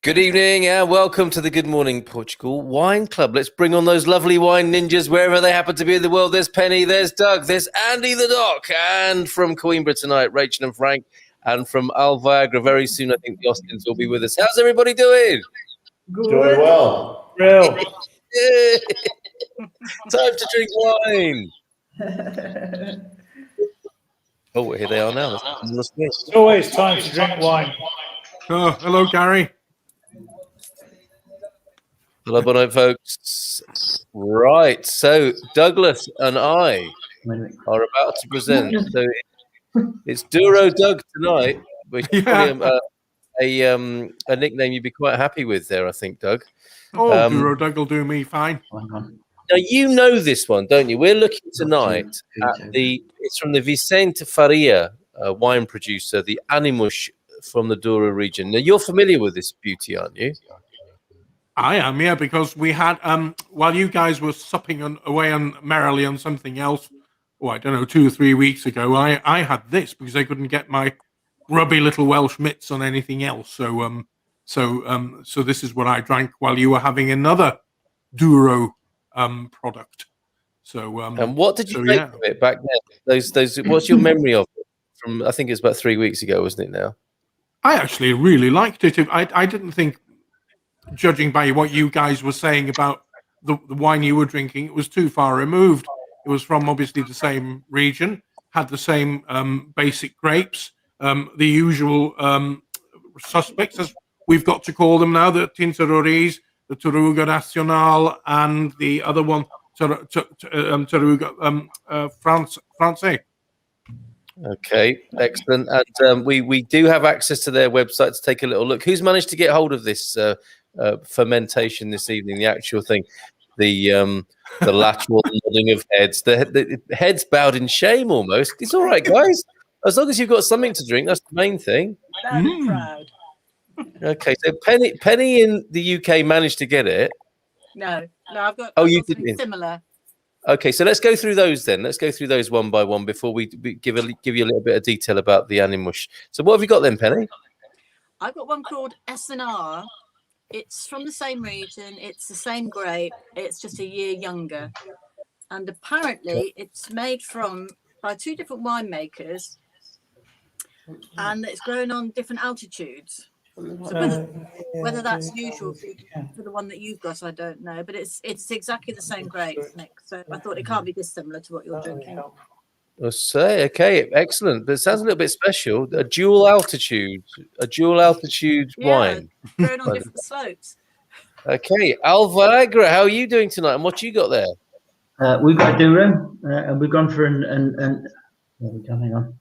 Good evening and welcome to the Good Morning Portugal Wine Club. Let's bring on those lovely wine ninjas wherever they happen to be in the world. There's Penny, there's Doug, there's Andy the Doc, and from Coimbra tonight, Rachel and Frank, and from Alvagra very soon, I think the Austins will be with us. How's everybody doing? Good. Doing well. Real. Time to drink wine. Oh, here they are now. It's always time to drink wine. Oh, hello, Gary. Hello, Bono, folks. Right, so Douglas and I are about to present. So it's Douro Doug tonight, which is probably a nickname you'd be quite happy with there, I think, Doug. Oh, Douro Doug will do me fine. Now, you know this one, don't you? We're looking tonight at it's from the Vicente Faria wine producer, the Animus from the Douro region. Now, you're familiar with this beauty, aren't you? I am, yeah, because we had, while you guys were supping away merrily on something else, I don't know, 2 or 3 weeks ago, I had this because I couldn't get my grubby little Welsh mitts on anything else. So this is what I drank while you were having another Douro product. So and what did you make of it back then? Those what's your memory of it from? I think it's about 3 weeks ago, wasn't it? Now, I actually really liked it. I didn't think, judging by what you guys were saying about the wine you were drinking, it was too far removed. It was from obviously the same region, had the same basic grapes, the usual suspects, as we've got to call them now, the Tinto, the Tarouga Nacional, and the other one, Tarouga Francais. Okay, excellent. And we do have access to their website to take a little look. Who's managed to get hold of this fermentation this evening? The actual thing, the lateral nodding of heads, the heads bowed in shame almost. It's all right, guys. As long as you've got something to drink, that's the main thing. I'm proud. Okay, so Penny in the UK managed to get it. No, I've got. You something did similar. Okay, so let's go through those then. Let's go through those one by one before we give you a little bit of detail about the Animus. So what have you got then, Penny? I've got one called SNR. It's from the same region. It's the same grape. It's just a year younger. And apparently it's made by 2 different winemakers. And it's grown on different altitudes. So whether that's usual for the one that you've got, I don't know. But it's exactly the same grape, Nick. So I thought it can't be dissimilar to what you're drinking. I'll say, okay, excellent. But it sounds a little bit special. A dual altitude wine. Grown on different slopes. Okay, Alvagra, how are you doing tonight? And what you got there? We've got a Douro, and we've gone for hang on.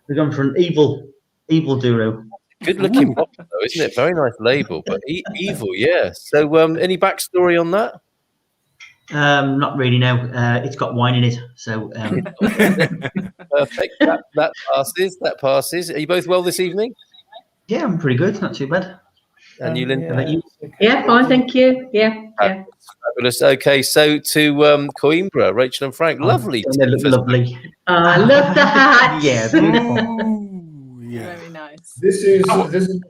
We've gone for an evil Douro. Good looking bottle, though, isn't it? Very nice label, but evil, yeah. So, any backstory on that? Not really. No, it's got wine in it, so. Perfect. That passes. That passes. Are you both well this evening? Yeah, I'm pretty good. Not too bad. And you, Lynn? Yeah, fine, thank you. Yeah. Fabulous. Okay, so to Coimbra, Rachel and Frank. Lovely. They look lovely. I love the hat. Yeah. Yeah. Very nice. This is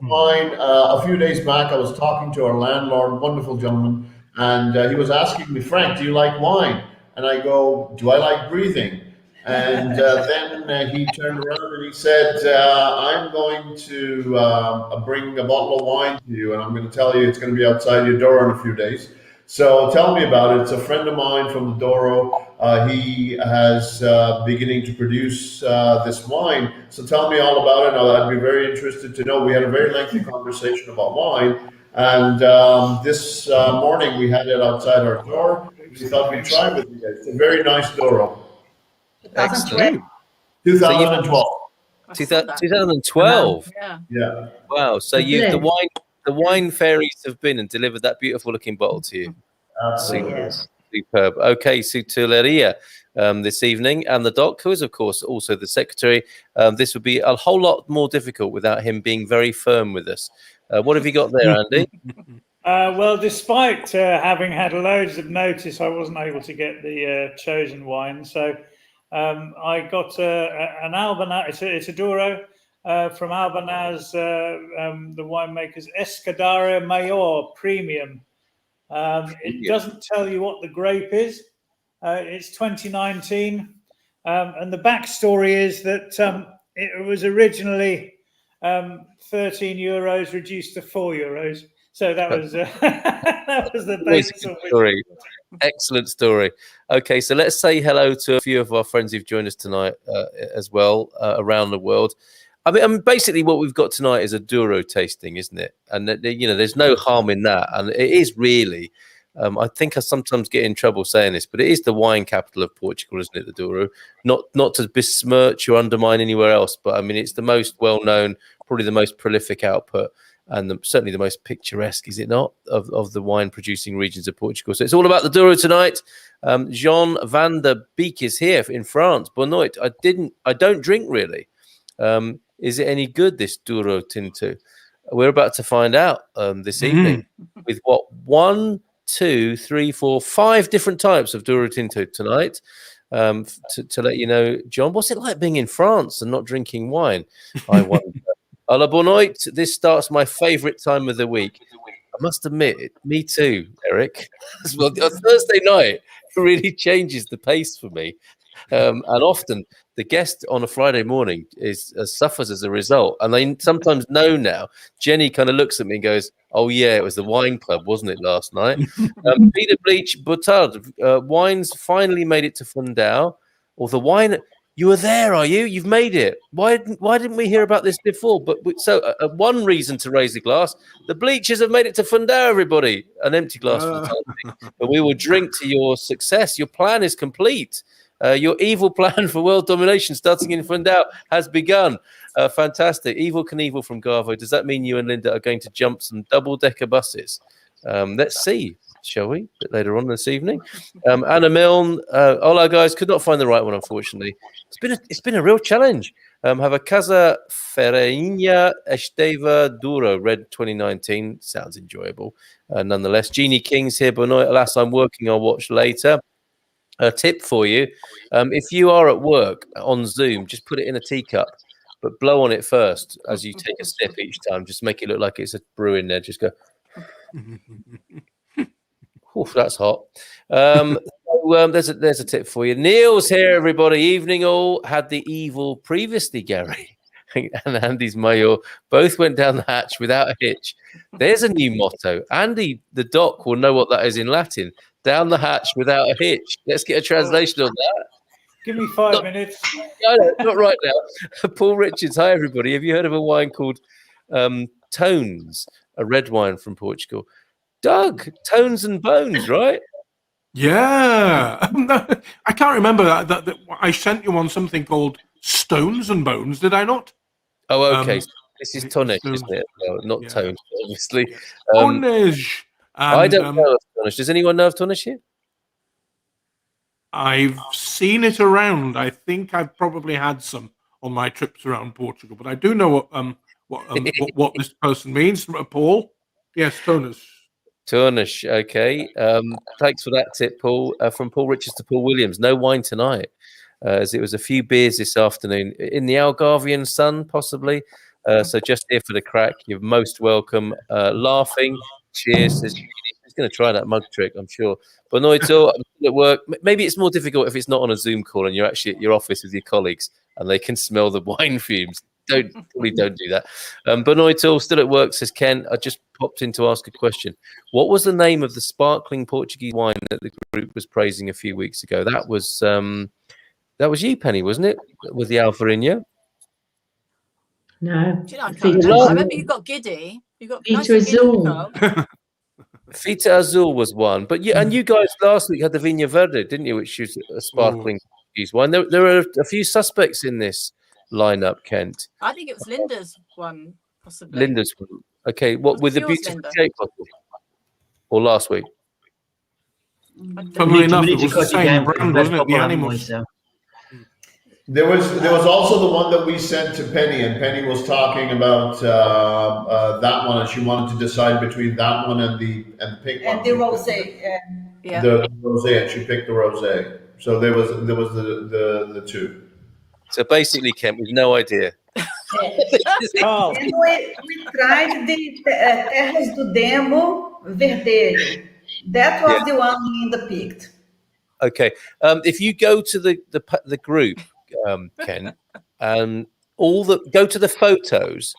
mine. A few days back, I was talking to our landlord, wonderful gentleman, and he was asking me, Frank, do you like wine? And I go, do I like breathing? And then he turned around and he said, I'm going to bring a bottle of wine to you, and I'm going to tell you it's going to be outside your door in a few days. So tell me about it. It's a friend of mine from the Douro. He has beginning to produce this wine. So tell me all about it. I'd be very interested to know. We had a very lengthy conversation about wine. And this morning we had it outside our door. We thought we'd try with you guys. It's a very nice Douro. Excellent. 2012. 2012. Yeah. Wow. So the wine fairies have been and delivered that beautiful looking bottle to you. Absolutely. Superb. Okay, Sutuleria this evening, and the Doc, who is of course also the secretary. This would be a whole lot more difficult without him being very firm with us. What have you got there, Andy? Well, despite having had loads of notice, I wasn't able to get the chosen wine. So I got an Albana. It's a Douro, from Albanaz, the winemakers, Escadara Mayor Premium. It doesn't tell you what the grape is. It's 2019. And the backstory is that it was originally 13 euros reduced to 4 euros. So that was that was the basis of story. Excellent story. Okay, so let's say hello to a few of our friends who've joined us tonight as well around the world. I mean, basically, what we've got tonight is a Douro tasting, isn't it? And there's no harm in that, and it is really. I think I sometimes get in trouble saying this, but it is the wine capital of Portugal, isn't it, the Douro? Not to besmirch or undermine anywhere else, but I mean, it's the most well-known, probably the most prolific output, and certainly the most picturesque, is it not, of the wine-producing regions of Portugal. So it's all about the Douro tonight. Jean van der Beek is here in France. Boa noite. I don't drink really. Is it any good, this Douro Tinto? We're about to find out this evening with what 1, 2, 3, 4, 5 different types of Douro Tinto tonight. To let you know, John, what's it like being in France and not drinking wine? I wonder. Hola, boa noite. This starts my favourite time of the week. I must admit, me too, Eric. Well, a Thursday night really changes the pace for me. And often the guest on a Friday morning suffers as a result. And they sometimes know now. Jenny kind of looks at me and goes, "Oh, yeah, it was the wine club, wasn't it, last night?" Peter Bleach, Butard, wines finally made it to Fundao. Or the wine... You were there, are you? You've made it. Why didn't we hear about this before? But one reason to raise a glass. The Bleachers have made it to Fundao, everybody. An empty glass for the time. But we will drink to your success. Your plan is complete. Your evil plan for world domination starting in Fundao has begun. Fantastic. Evil Knievel from Garvo. Does that mean you and Linda are going to jump some double-decker buses? Let's see. Shall we? A bit later on this evening. Anna Milne. Hola, guys. Could not find the right one, unfortunately. It's been a real challenge. Have a Casa Ferreira Esteva Douro, Red 2019. Sounds enjoyable. Nonetheless, Jeannie King's here. But alas, I'm working. I'll watch later. A tip for you. If you are at work on Zoom, just put it in a teacup, but blow on it first as you take a sip each time. Just make it look like it's a brew in there. Just go... Oof, that's hot. There's a tip for you. Neil's here, everybody. Evening all. Had the evil previously, Gary and Andy's mayor both went down the hatch without a hitch. There's a new motto. Andy, the doc, will know what that is in Latin. Down the hatch without a hitch. Let's get a translation on that. Give me 5 minutes. No, not right now. Paul Richards. Hi, everybody. Have you heard of a wine called Tones, a red wine from Portugal? Doug, Tones and Bones, right? Yeah. I can't remember that I sent you on something called Stones and Bones, did I not? Oh, okay. This is Tonish, isn't it? No, not Tones, obviously. Tonish. I don't know of Tonish. Does anyone know of Tonish here? I've seen it around. I think I've probably had some on my trips around Portugal, but I do know what this person means. Paul? Yes, Tonish. Tonish, okay. Thanks for that tip, Paul. From Paul Richards to Paul Williams. No wine tonight, as it was a few beers this afternoon in the Algarvian sun, possibly. So just here for the crack. You're most welcome. Laughing. Cheers. He's going to try that mug trick, I'm sure. But no, it's all at work. Maybe it's more difficult if it's not on a Zoom call and you're actually at your office with your colleagues and they can smell the wine fumes. Don't do that. But no, it's all still at work, says Ken. I just popped in to ask a question. What was the name of the sparkling Portuguese wine that the group was praising a few weeks ago? That was you, Penny, wasn't it? With the Alvarinho? No. Do you know, I can't remember. I remember you got giddy. You got nice Fita Azul. Fita Azul was one, but and you guys last week had the Vinha Verde, didn't you? Which is a sparkling Portuguese wine. There are a few suspects in this lineup, Kent. I think it was Linda's one, possibly. Linda's one. Okay, what with the beautiful shape bottle? Or last week? Funnily enough, it was the same brand, wasn't it? The Animus. There was also the one that we sent to Penny, and Penny was talking about that one, and she wanted to decide between that one and the pink one. And the rosé. Yeah. The rosé, and she picked the rosé. So there was the two. So basically, Kent, we've no idea. Carl, And we tried the Terras do Demo Verdelho. That was the one Linda picked. Okay. If you go to the group, Ken, go to the photos,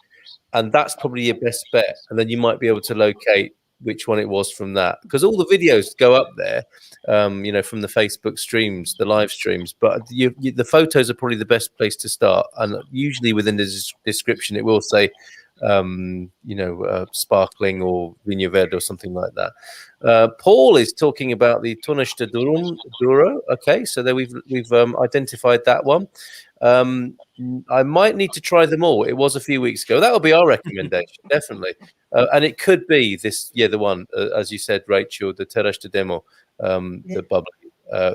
and that's probably your best bet. And then you might be able to locate which one it was from that, because all the videos go up there, from the Facebook streams, the live streams. But the photos are probably the best place to start. And usually within the description, it will say, sparkling or Vinho Verde or something like that. Paul is talking about the Torres de Douro. Okay, so there we've identified that one. I might need to try them all. It was a few weeks ago. That will be our recommendation, definitely. And it could be the one, as you said, Rachel, the Terras de Demo, the bubbly.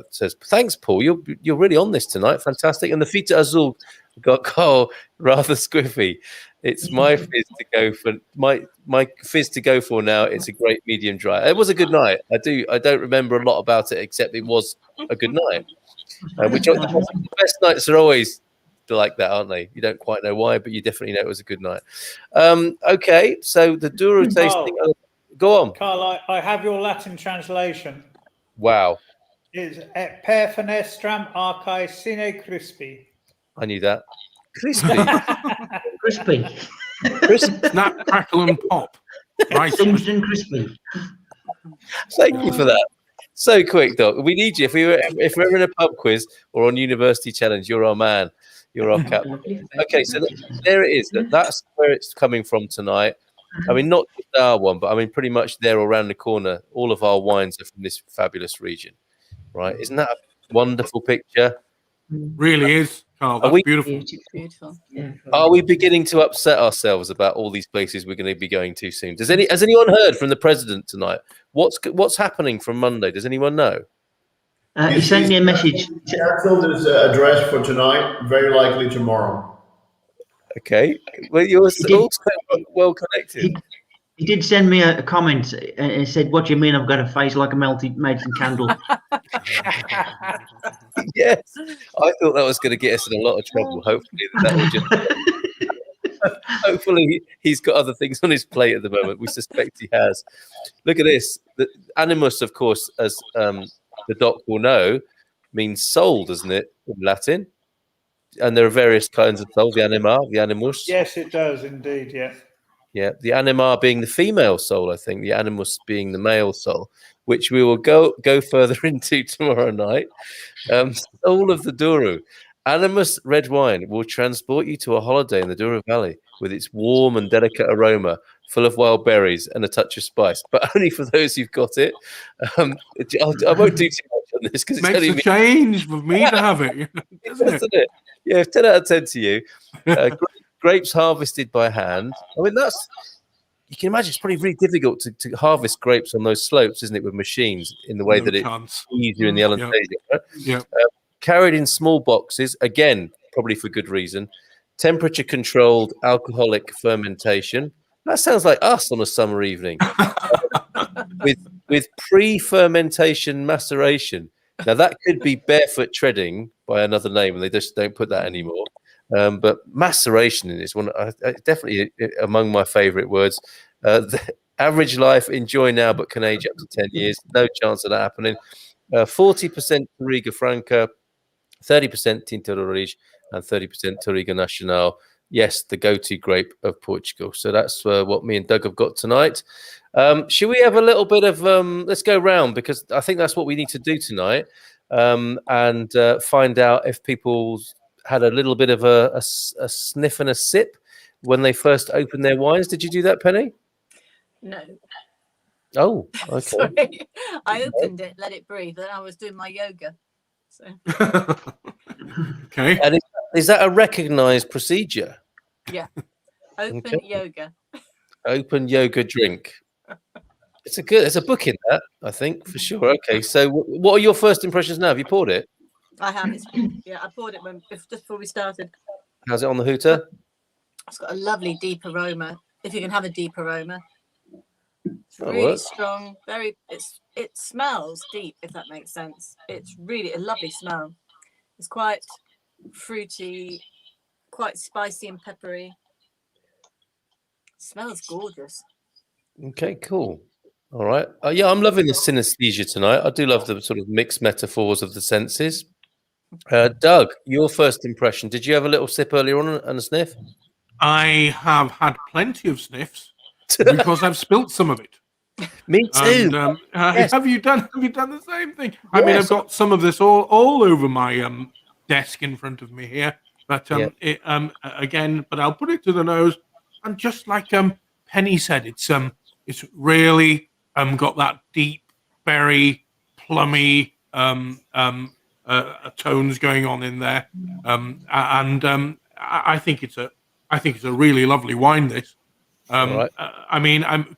Says, thanks, Paul. You're really on this tonight. Fantastic. And the Fita Azul got Carl rather squiffy. It's my fizz to go for my fizz to go for now. It's a great medium dry. It was a good night. I don't remember a lot about it except it was a good night. The best nights are always like that, aren't they? You don't quite know why, but you definitely know it was a good night. Okay, so the Douro tasting. Go on, Carl. I have your Latin translation. Wow. Is et per fenestram arcae sine crispi. I knew that. Crispy. Crispy. Snap, crackle, and pop. Right. Singed and crispy. Thank you for that. So quick, Doc. We need you. If we're in a pub quiz or on University Challenge, you're our man. You're our captain. Okay, so there it is. That's where it's coming from tonight. I mean, not just our one, but I mean, pretty much there around the corner. All of our wines are from this fabulous region, right? Isn't that a wonderful picture? Really is, Carl. That's beautiful. Beautiful. Are we beginning to upset ourselves about all these places we're going to be going to soon? Has anyone heard from the president tonight? What's happening from Monday? Does anyone know? He sent me a message. Cancelled his address for tonight. Very likely tomorrow. Okay, well, you're also well connected. He did send me a comment and he said, "What do you mean I've got a face like a melted candle?" Yes, I thought that was going to get us in a lot of trouble. Hopefully, hopefully he's got other things on his plate at the moment. We suspect he has. Look at this. The Animus, of course, as the doc will know, means soul, doesn't it, in Latin? And there are various kinds of soul. The anima, the animus. Yes, it does indeed. Yeah. Yeah, the anima being the female soul, I think. The animus being the male soul, which we will go further into tomorrow night. Soul of the Douro. Animus red wine will transport you to a holiday in the Douro Valley with its warm and delicate aroma, full of wild berries and a touch of spice, but only for those who've got it. I won't do too much on this because it's makes a change for me to have it, doesn't it? Yeah, 10 out of 10 to you. Grapes harvested by hand. I mean, you can imagine it's probably really difficult to harvest grapes on those slopes, isn't it, with machines in the way that it's easier in the Alentejo. Right? Yeah. Carried in small boxes, again, probably for good reason. Temperature controlled alcoholic fermentation. That sounds like us on a summer evening. with pre-fermentation maceration. Now that could be barefoot treading by another name, and they just don't put that anymore. But maceration is one definitely among my favorite words. The average life, enjoy now, but can age up to 10 years. No chance of that happening. 40% Touriga Franca, 30% Tinto Roriz, and 30% Touriga Nacional. Yes, the go-to grape of Portugal. So that's what me and Doug have got tonight. Should we have a little bit of let's go round, because I think that's what we need to do tonight, and find out if people had a little bit of a sniff and a sip when they first opened their wines. Did you do that, Penny? No. Oh, okay. Sorry. I opened it, let it breathe, then I was doing my yoga. So. Okay. And is that a recognised procedure? Yeah. Open yoga. Open yoga drink. There's a book in that, I think, for sure. Okay, so what are your first impressions now? Have you poured it? I have. I poured it just before we started. How's it on the hooter? It's got a lovely deep aroma. If you can have a deep aroma, it's That really works. strong. It smells deep, if that makes sense. It's really a lovely smell. It's quite fruity, quite spicy and peppery. Smells gorgeous. Okay, cool. All right. Yeah, I'm loving the synesthesia tonight. I do love the sort of mixed metaphors of the senses. Doug, your first impression. Did you have a little sip earlier on and a sniff? I have had plenty of sniffs because I've spilt some of it. Me too. And Yes. have you done the same thing? Yes. I mean, I've got some of this all over my desk in front of me here. But again, but I'll put it to the nose, and just like Penny said, it's really got that deep berry, plummy tones going on in there, I think it's a really lovely wine. This, Right. I mean, I'm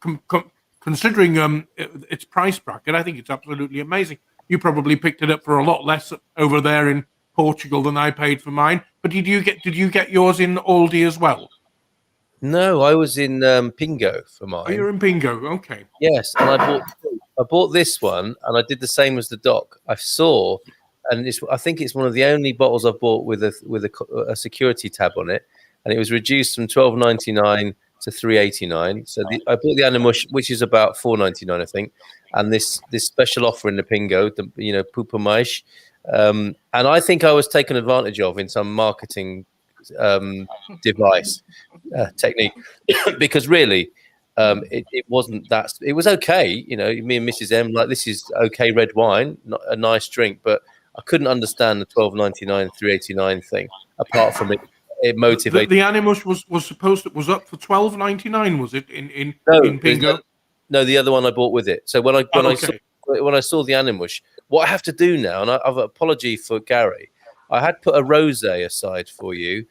considering its price bracket. I think it's absolutely amazing. You probably picked it up for a lot less over there in Portugal than I paid for mine. But did you get yours in Aldi as well? No, I was in Pingo for mine. Oh, you're in Pingo, okay. Yes, and I bought this one, and I did the same as the doc. I saw, and I think it's one of the only bottles I've bought with a security tab on it, and it was reduced from $12.99 to $3.89. So I bought the Animus, which is about $4.99, I think, and this special offer in the Pingo, Pupa Mais, and I think I was taken advantage of in some marketing device technique because really it wasn't that. It was okay, me and Mrs. M, like, this is okay red wine, not a nice drink, but I couldn't understand the $12.99 $3.89 thing apart from it motivated. The Animus was up for $12.99, was it in Pingo? No, the other one I bought with it. So when I saw the Animus, what I have to do now, and I've an apology for Gary, I had put a rosé aside for you,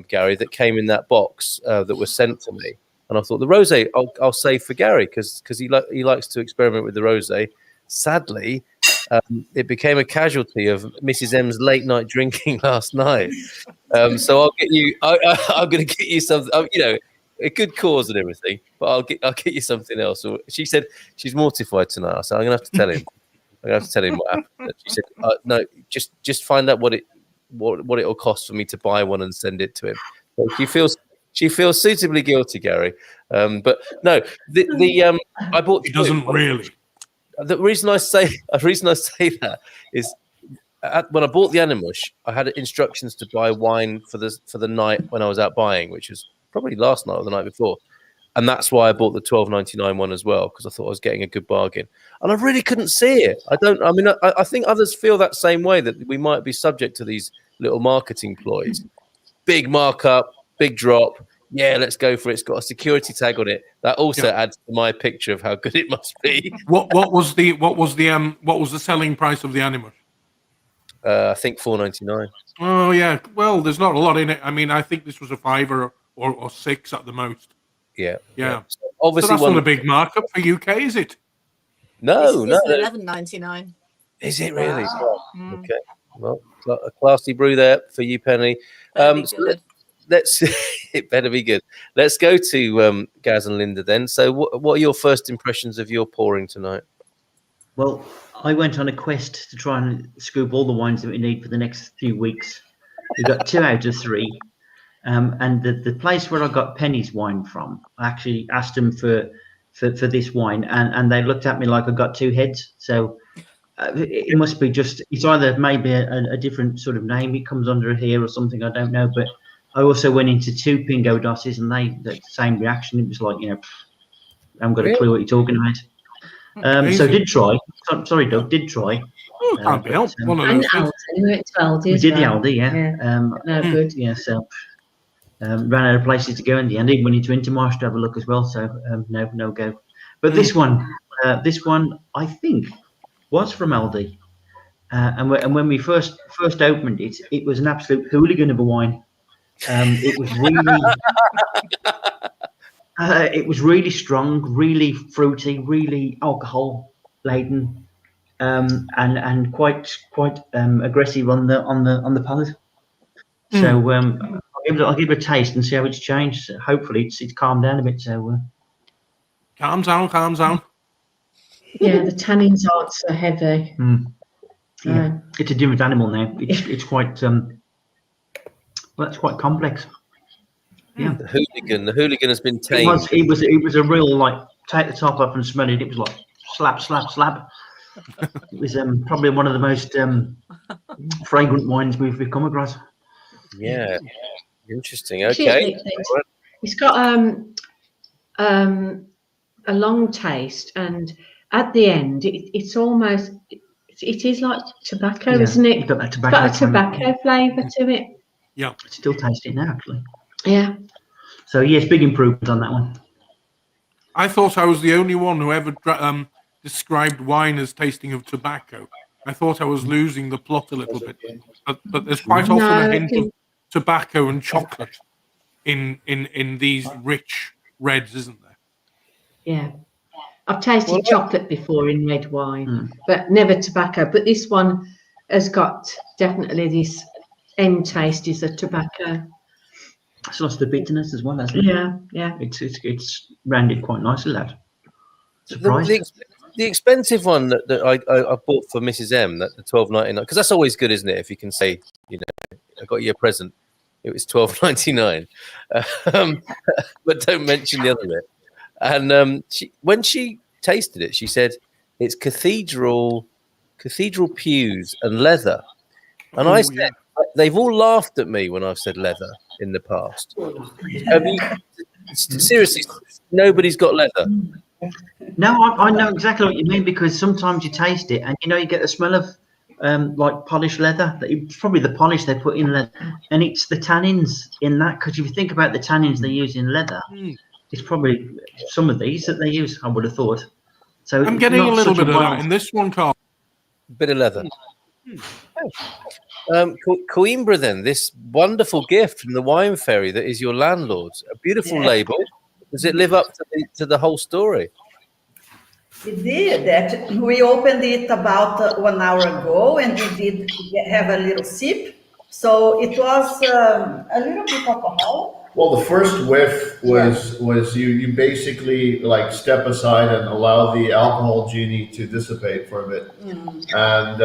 Gary, that came in that box that was sent to me, and I thought the rosé I'll save for Gary because he likes to experiment with the rosé. Sadly, it became a casualty of Mrs. M's late night drinking last night. So I'll get you. I'm going to get you something. A good cause and everything, but I'll get you something else. Or she said she's mortified tonight, so I'm going to have to tell him. I'm going to have to tell him what happened. She said, "No, just find out what it'll cost for me to buy one and send it to him." So she feels suitably guilty, Gary. But no, I bought. He doesn't really. The reason I say that is when I bought the Animus, I had instructions to buy wine for the night when I was out buying, which was probably last night or the night before, and that's why I bought the $12.99 one as well, because I thought I was getting a good bargain, and I really couldn't see it. I think others feel that same way, that we might be subject to these little marketing ploys. Big markup, big drop. Yeah, let's go for it. It's got a security tag on it. That also adds to my picture of how good it must be. What was the selling price of the Animus? I think $4.99. Oh yeah. Well, there's not a lot in it. I mean, I think this was a $5 or $6 at the most. Yeah. So obviously, that's not a big markup for UK, is it? No. $11.99. Is it really? Wow. Okay. Well, a classy brew there for you, Penny. Let's it better be good. Let's go to Gaz and Linda then. So what are your first impressions of your pouring tonight? Well, I went on a quest to try and scoop all the wines that we need for the next few weeks. We got 2 out of 3. And the place where I got Penny's wine from, I actually asked them for this wine, and they looked at me like I got 2 heads. So it must be it's either maybe a different sort of name it comes under here or something, I don't know. But I also went into 2 Pingo Dosses, and they the same reaction. It was like, I haven't got a clue what you're talking about. So did try. Sorry, Doug, did try. Oh, can't be helped. And Aldi, we went to Aldi We as did well. the Aldi, yeah. No, good. Yeah, so ran out of places to go in the end. Even went into Intermarsh to have a look as well. So no go. But this one I think was from Aldi, and when we first opened it, it was an absolute hooligan of a wine. It was really, it was really strong, really fruity, really alcohol laden, and quite aggressive on the palate. So I'll give it a taste and see how it's changed. Hopefully it's calmed down a bit. So calm down. Yeah, the tannins aren't so heavy. Yeah. It's a different animal now. It's quite Well, that's quite complex. Yeah. The hooligan has been tamed. It was a real, like, take the top off and smell it. It was like slap, slap, slap. It was probably one of the most fragrant wines we've come across. Yeah. Interesting. Actually, Okay. it's got a long taste, and at the end, it's almost it is like tobacco, Yeah, isn't it? you've got that It's got a tobacco tobacco flavour to it. Yeah. Still tasting now, actually. Yeah. So yes, big improvement on that one. I thought I was the only one who ever described wine as tasting of tobacco. I thought I was losing the plot a little bit, but there's quite often a hint of tobacco and chocolate in these rich reds, isn't there? Yeah. I've tasted chocolate before in red wine, but never tobacco. But this one has got definitely this end taste is a tobacco. It's lost the bitterness as well, hasn't it? Yeah, yeah. It's rounded quite nicely, that. Surprised. The expensive one that I bought for Mrs. M, that the $12.99, because that's always good, isn't it? If you can say, you know, I got you a present. It was $12.99, but don't mention the other bit. And when she tasted it, she said it's cathedral pews and leather. And I said, they've all laughed at me when I've said leather in the past. Seriously, nobody's got leather. No, I know exactly what you mean, because sometimes you taste it and you get the smell of like polished leather. It's probably the polish they put in leather, and it's the tannins in that. Because if you think about the tannins they use in leather, it's probably some of these that they use. I would have thought. So I'm getting a little bit of that in this one, Carl. Bit of leather. Coimbra, then, this wonderful gift from the Wine Fairy that is your landlord's. A beautiful label. Does it live up to the whole story? It did. That we opened it about 1 hour ago, and we did have a little sip. So it was a little bit alcohol. Well, the first whiff was you basically like step aside and allow the alcohol genie to dissipate for a bit, and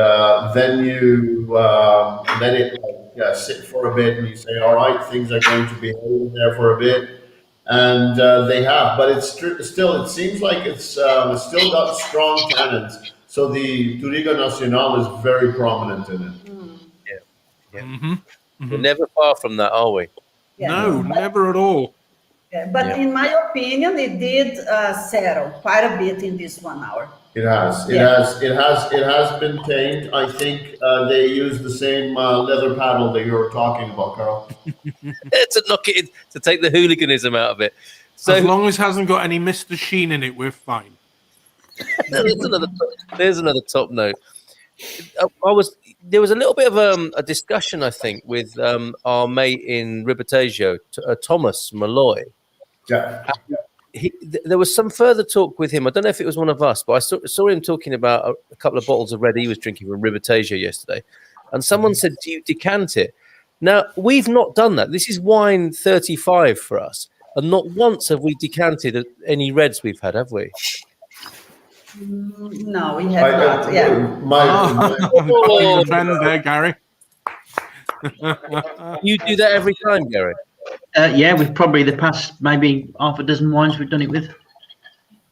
then you let it sit for a bit, and you say, all right, things are going to be holding there for a bit. And they have, but it's still. It seems like it's still got strong tannins. So the Touriga Nacional is very prominent in it. Yeah. We're never far from that, are we? Yeah. No, never at all. Yeah, but in my opinion, it did settle quite a bit in this 1 hour. It has. It has been tamed. I think they use the same leather paddle that you were talking about, Carl. To knock it in, to take the hooliganism out of it. So as long as it hasn't got any Mr. Sheen in it, we're fine. There's another top note. There was a little bit of a discussion, I think, with our mate in Ribatejo, Thomas Malloy. Yeah. There was some further talk with him. I don't know if it was one of us, but I saw him talking about a couple of bottles of red he was drinking from Ribatejo yesterday. And someone said, do you decant it? Now, we've not done that. This is wine 35 for us. And not once have we decanted any reds we've had, have we? No, we have not. Yeah. My trend there, Gary. You do that every time, Gary? Yeah, we've probably the past maybe half a dozen wines we've done it with.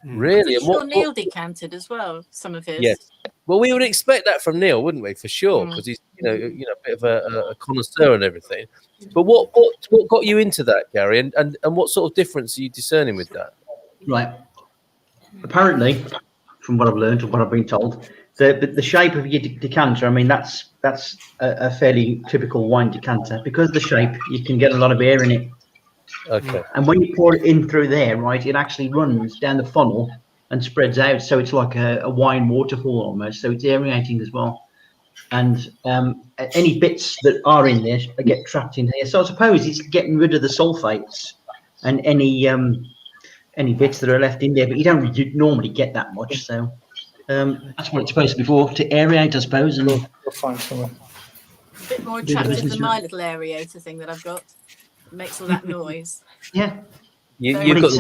Really? I'm sure Neil decanted as well, some of his. Yes. Well, we would expect that from Neil, wouldn't we? For sure, because he's a bit of a connoisseur and everything. But what got you into that, Gary? And what sort of difference are you discerning with that? Right. Apparently, from what I've learned and what I've been told, the shape of your decanter, I mean, that's a fairly typical wine decanter. Because of the shape, you can get a lot of air in it. Okay. And when you pour it in through there, right, it actually runs down the funnel and spreads out. So it's like a wine waterfall almost. So it's aerating as well. And any bits that are in there get trapped in here. So I suppose it's getting rid of the sulfates and any bits that are left in there. But you don't normally get that much. So that's what it's supposed to be for, to aerate, I suppose. And we'll find somewhere. A bit more attractive than my little aerator thing that I've got. It makes all that noise. Yeah. You've got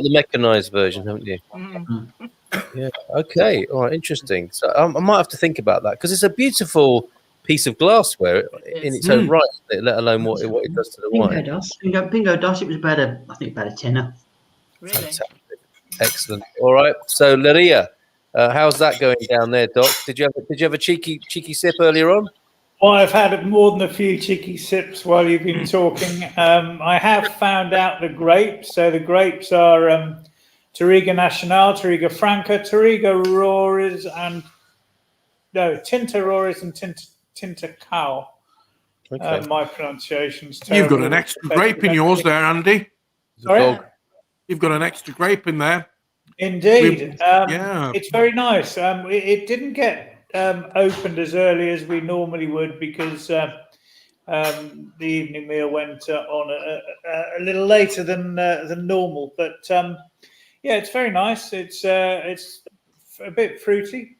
the mechanized version, haven't you? Yeah. Okay. All right. Interesting. So I might have to think about that, because it's a beautiful piece of glassware in its own right, let alone what it does to the Bingo wine. does. Bingo does. It was I think about a tenner. Really? Fantastic. Excellent. All right. So Leria, how's that going down there, Doc? Did you have a cheeky sip earlier on? Well, I've had more than a few cheeky sips while you've been talking. I have found out the grapes. So the grapes are Touriga Nacional, Touriga Franca, Touriga Roriz, and Tinto Roriz and Tinto Cow. Okay. My pronunciation's You've terrible. got an extra grape in yours there, Andy. Sorry? Dog. You've got an extra grape in there. Indeed. Yeah. It's very nice. It didn't get opened as early as we normally would because the evening meal went on a little later than normal. But yeah, it's very nice. It's a bit fruity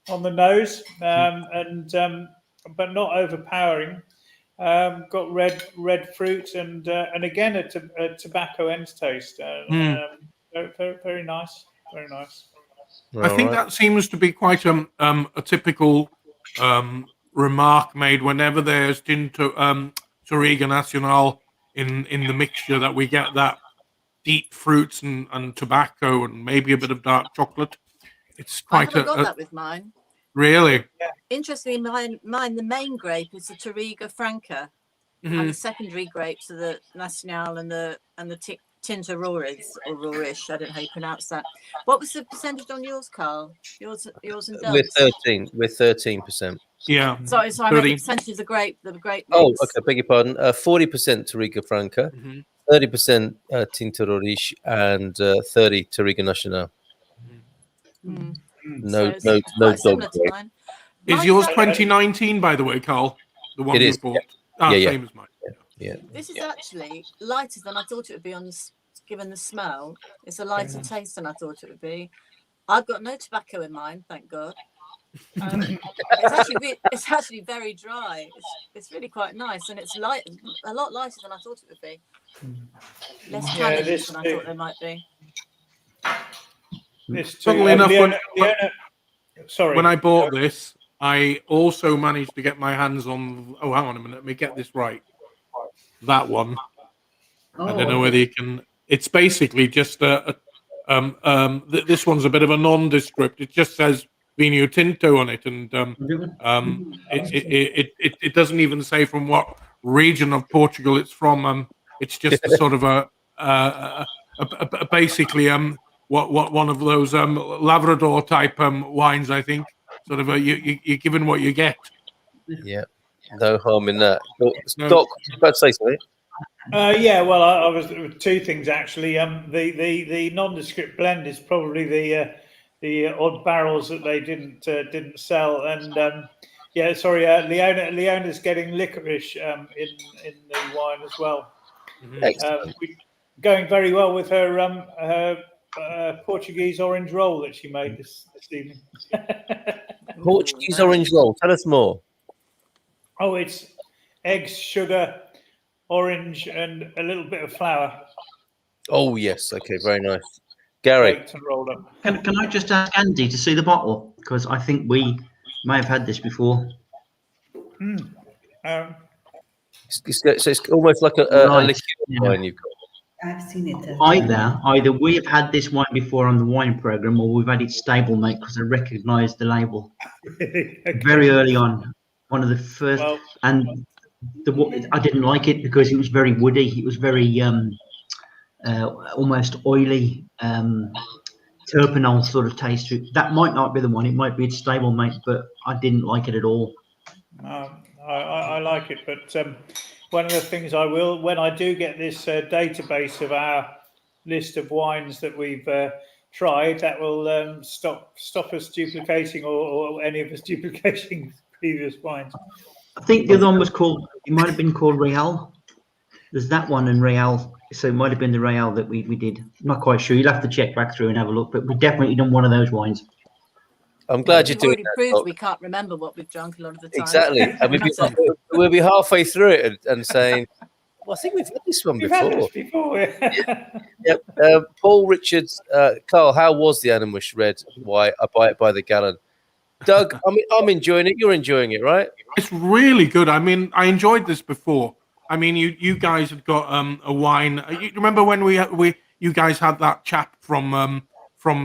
on the nose, but not overpowering. Got red fruit and again a tobacco end taste. Very nice, very nice. I think that seems to be quite a typical remark made whenever there's Tinto Touriga Nacional in the mixture, that we get that deep fruits and tobacco and maybe a bit of dark chocolate. It's I quite haven't got that with mine. Really. Interestingly, mine the main grape is the Touriga Franca, and the secondary grapes are the Nacional and the Tinto Roriz or Rorish. I don't know how you pronounce that. What was the percentage on yours, Carl? Yours and Doug's? With 13%. Yeah. Sorry, I meant the percentage of the grape mix. Oh, okay. Beg your pardon. 40% Touriga Franca, 30% Tinto Roriz, and 30 Touriga Nacional. No dog grape. Is yours 2019, by the way, Carl? The one you bought? Same as mine. Yeah. This is actually lighter than I thought it would be given the smell. It's a lighter taste than I thought it would be. I've got no tobacco in mine, thank God. It's actually very dry. It's really quite nice, and it's a lot lighter than I thought it would be. Less tannin than I thought there might be. Funnily enough, when I bought this, I also managed to get my hands on. Oh, hang on a minute. Let me get this right. That one. I don't know whether you can. It's basically just this one's a bit of a nondescript. It just says Vinho Tinto on it, and it doesn't even say from what region of Portugal it's from. It's just a sort of basically what one of those Labrador type wines, I think. Sort of you're given what you get. Yeah, no harm in that. Doc, about to say something. Yeah, well, I was two things actually. The nondescript blend is probably the odd barrels that they didn't sell, and yeah, sorry, Leona's getting licorice in the wine as well. Going very well with her Portuguese orange roll that she made this evening. Portuguese orange roll. Tell us more. Oh, it's eggs, sugar, orange, and a little bit of flour. Oh yes, okay, very nice. Gary, baked and rolled up. Can I just ask Andy to see the bottle, because I think we may have had this before. So it's almost like a liquid wine you've got. I've seen it. Either we have had this wine before on the wine program, or we've had it stablemate, because I recognised the label very early on. One of the first, and I didn't like it because it was very woody. It was very almost oily, terpenol sort of taste to it. That might not be the one. It might be its stablemate, but I didn't like it at all. I like it, but one of the things I will, when I do get this database of our list of wines that we've tried, that will stop us duplicating or any of us duplicating previous wines. I think the other one was called, it might have been called Real. There's that one and Real, so it might have been the Real that we did. I'm not quite sure. You'll have to check back through and have a look, but we've definitely done one of those wines. I'm glad you're doing that. Proved we can't remember what we've drunk a lot of the time. Exactly. And we'll be halfway through it and saying, well, I think we've had this one before. Yep. Paul Richards, Carl, how was the Animus Red? Why I buy it by the gallon? Doug, I'm enjoying it. You're enjoying it, right? It's really good. I mean, I enjoyed this before. I mean, you guys had got a wine. You remember when you guys had that chap from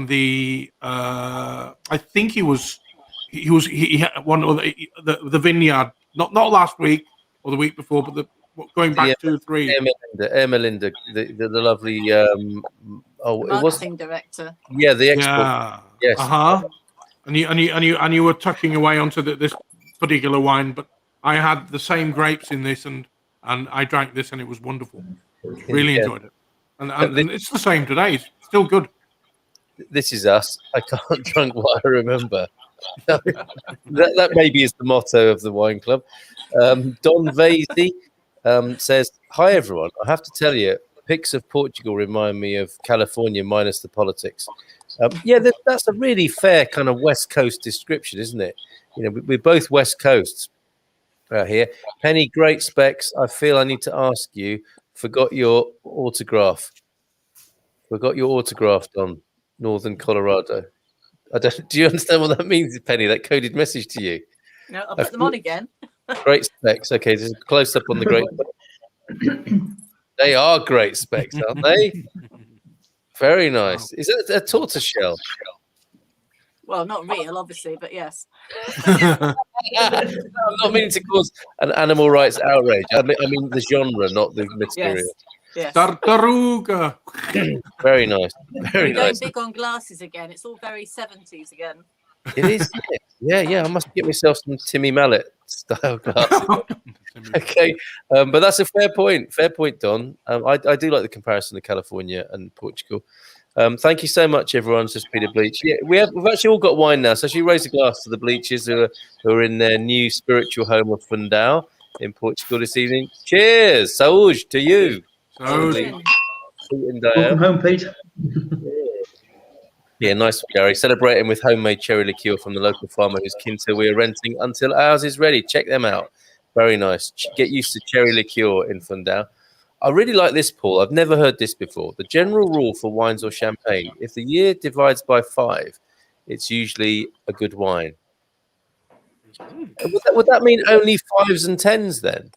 the I think he had one of the vineyard, not last week or the week before, but going back 2 or 3. Ermelinda, the lovely The it was marketing director. the export. Yeah. Yes. And you were tucking away onto this particular wine, but I had the same grapes in this, and I drank this, and it was wonderful. Really enjoyed it, and it's the same today. It's still good. This is us. I can't drink what I remember. that maybe is the motto of the wine club. Don Vasey says, "Hi everyone. I have to tell you, pics of Portugal remind me of California minus the politics." That's a really fair kind of West Coast description, isn't it? You know, we're both West Coasts here. Penny, great specs. I feel I need to ask you. Forgot your autograph. Don. Northern Colorado. Do you understand what that means, Penny? That coded message to you. No, I'll put them on again. Great specs. Okay, there's a close up on the great. They are great specs, aren't they? Very nice. Is that a tortoise shell? Well, not real, obviously, but yes. I'm not meaning to cause an animal rights outrage. I mean the genre, not the material. Yes. Tartaruga. Very nice. Very We're going nice. big on glasses again. It's all very 70s again. It is. Yeah. I must get myself some Timmy Mallet style glasses. Okay, but that's a fair point. Fair point, Don. I do like the comparison to California and Portugal. Thank you so much, everyone. Says Peter Bleach. Yeah, we've actually all got wine now. So should we raise a glass to the Bleachers who are in their new spiritual home of Fundão in Portugal this evening? Cheers, saúde to you. Saúde. Welcome home, Pete. Yeah, nice, Gary. Celebrating with homemade cherry liqueur from the local farmer whose Tinto we are renting until ours is ready. Check them out. Very nice. Get used to cherry liqueur in Fundão. I really like this, Paul. I've never heard this before. The general rule for wines or champagne: if the year divides by 5, it's usually a good wine. Would that mean only 5s and 10s then?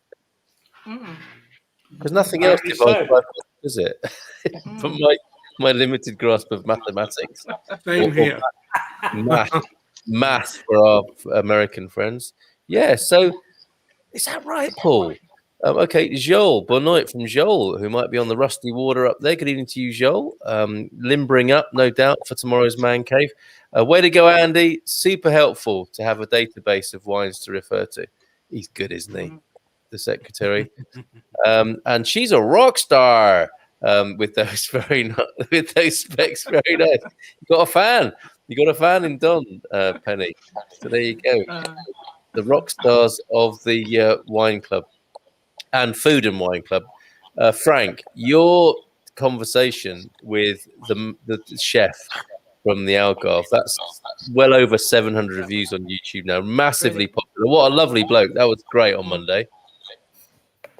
Because nothing else divides by 5, does it? From my limited grasp of mathematics. Same here. Math for our American friends. Yeah, so is that right, Paul? Okay, Joel, Bonnoit from Joel, who might be on the rusty water up there. Good evening to you, Joel. Limbering up, no doubt, for tomorrow's man cave. Way to go, Andy. Super helpful to have a database of wines to refer to. He's good, isn't he? The secretary. And she's a rock star. With those specs, very nice. You got a fan in Don, Penny. So there you go. The rock stars of the wine club and food and wine club. Frank, your conversation with the chef from the Algarve, that's well over 700 reviews on YouTube now. Massively popular. What a lovely bloke. That was great on Monday.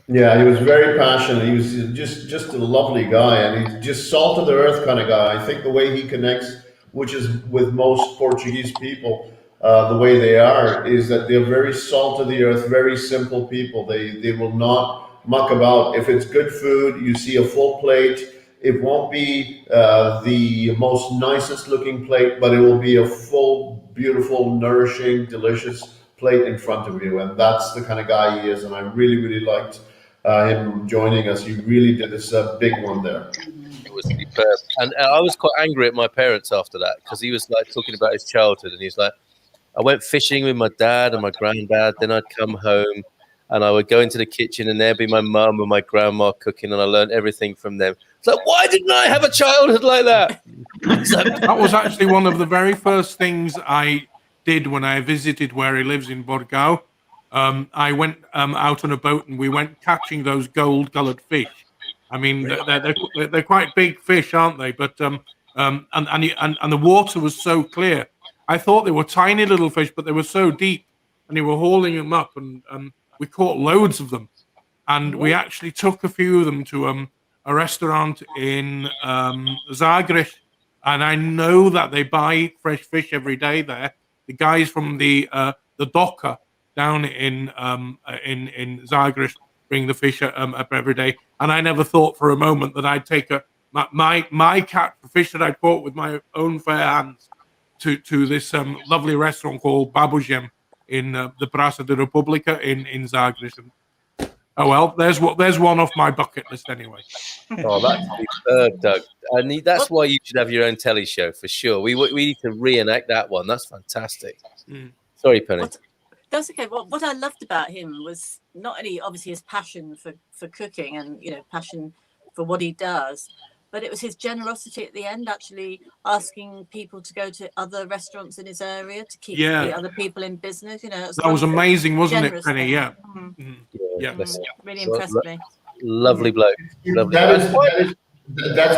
Yeah, he was very passionate. He was just a lovely guy, and he's just salt of the earth kind of guy. I think the way he connects, which is with most Portuguese people, the way they are, is that they're very salt of the earth, very simple people. They will not muck about. If it's good food, you see a full plate. It won't be the most nicest looking plate, but it will be a full, beautiful, nourishing, delicious plate in front of you. And that's the kind of guy he is. And I really, really liked him joining us. He really did this big one there. It was superb. And I was quite angry at my parents after that, because he was like talking about his childhood, and he's like, I went fishing with my dad and my granddad, then I'd come home and I would go into the kitchen and there'd be my mum and my grandma cooking, and I learned everything from them. It's like, why didn't I have a childhood like that? That was actually one of the very first things I did when I visited where he lives in Portugal. I went out on a boat and we went catching those gold-coloured fish. I mean, they're quite big fish, aren't they? But and the water was so clear. I thought they were tiny little fish, but they were so deep, and they were hauling them up, and we caught loads of them. And we actually took a few of them to a restaurant in Zagreb, and I know that they buy fresh fish every day there. the guys from the docker down in Zagreb bring the fish up every day, and I never thought for a moment that I'd take my cat for fish that I caught with my own fair hands to this lovely restaurant called Babujem in the Praça da República in Zagreb. And, oh well, there's one off my bucket list anyway. Oh, that's superb, Doug. That's why you should have your own telly show for sure. We need to reenact that one. That's fantastic. Sorry, Penny. That's okay. What I loved about him was not only obviously his passion for cooking and passion for what he does, but it was his generosity at the end, actually asking people to go to other restaurants in his area to keep the other people in business. That was amazing, wasn't it, Penny? Yeah. Really impressed me. Lovely bloke. That's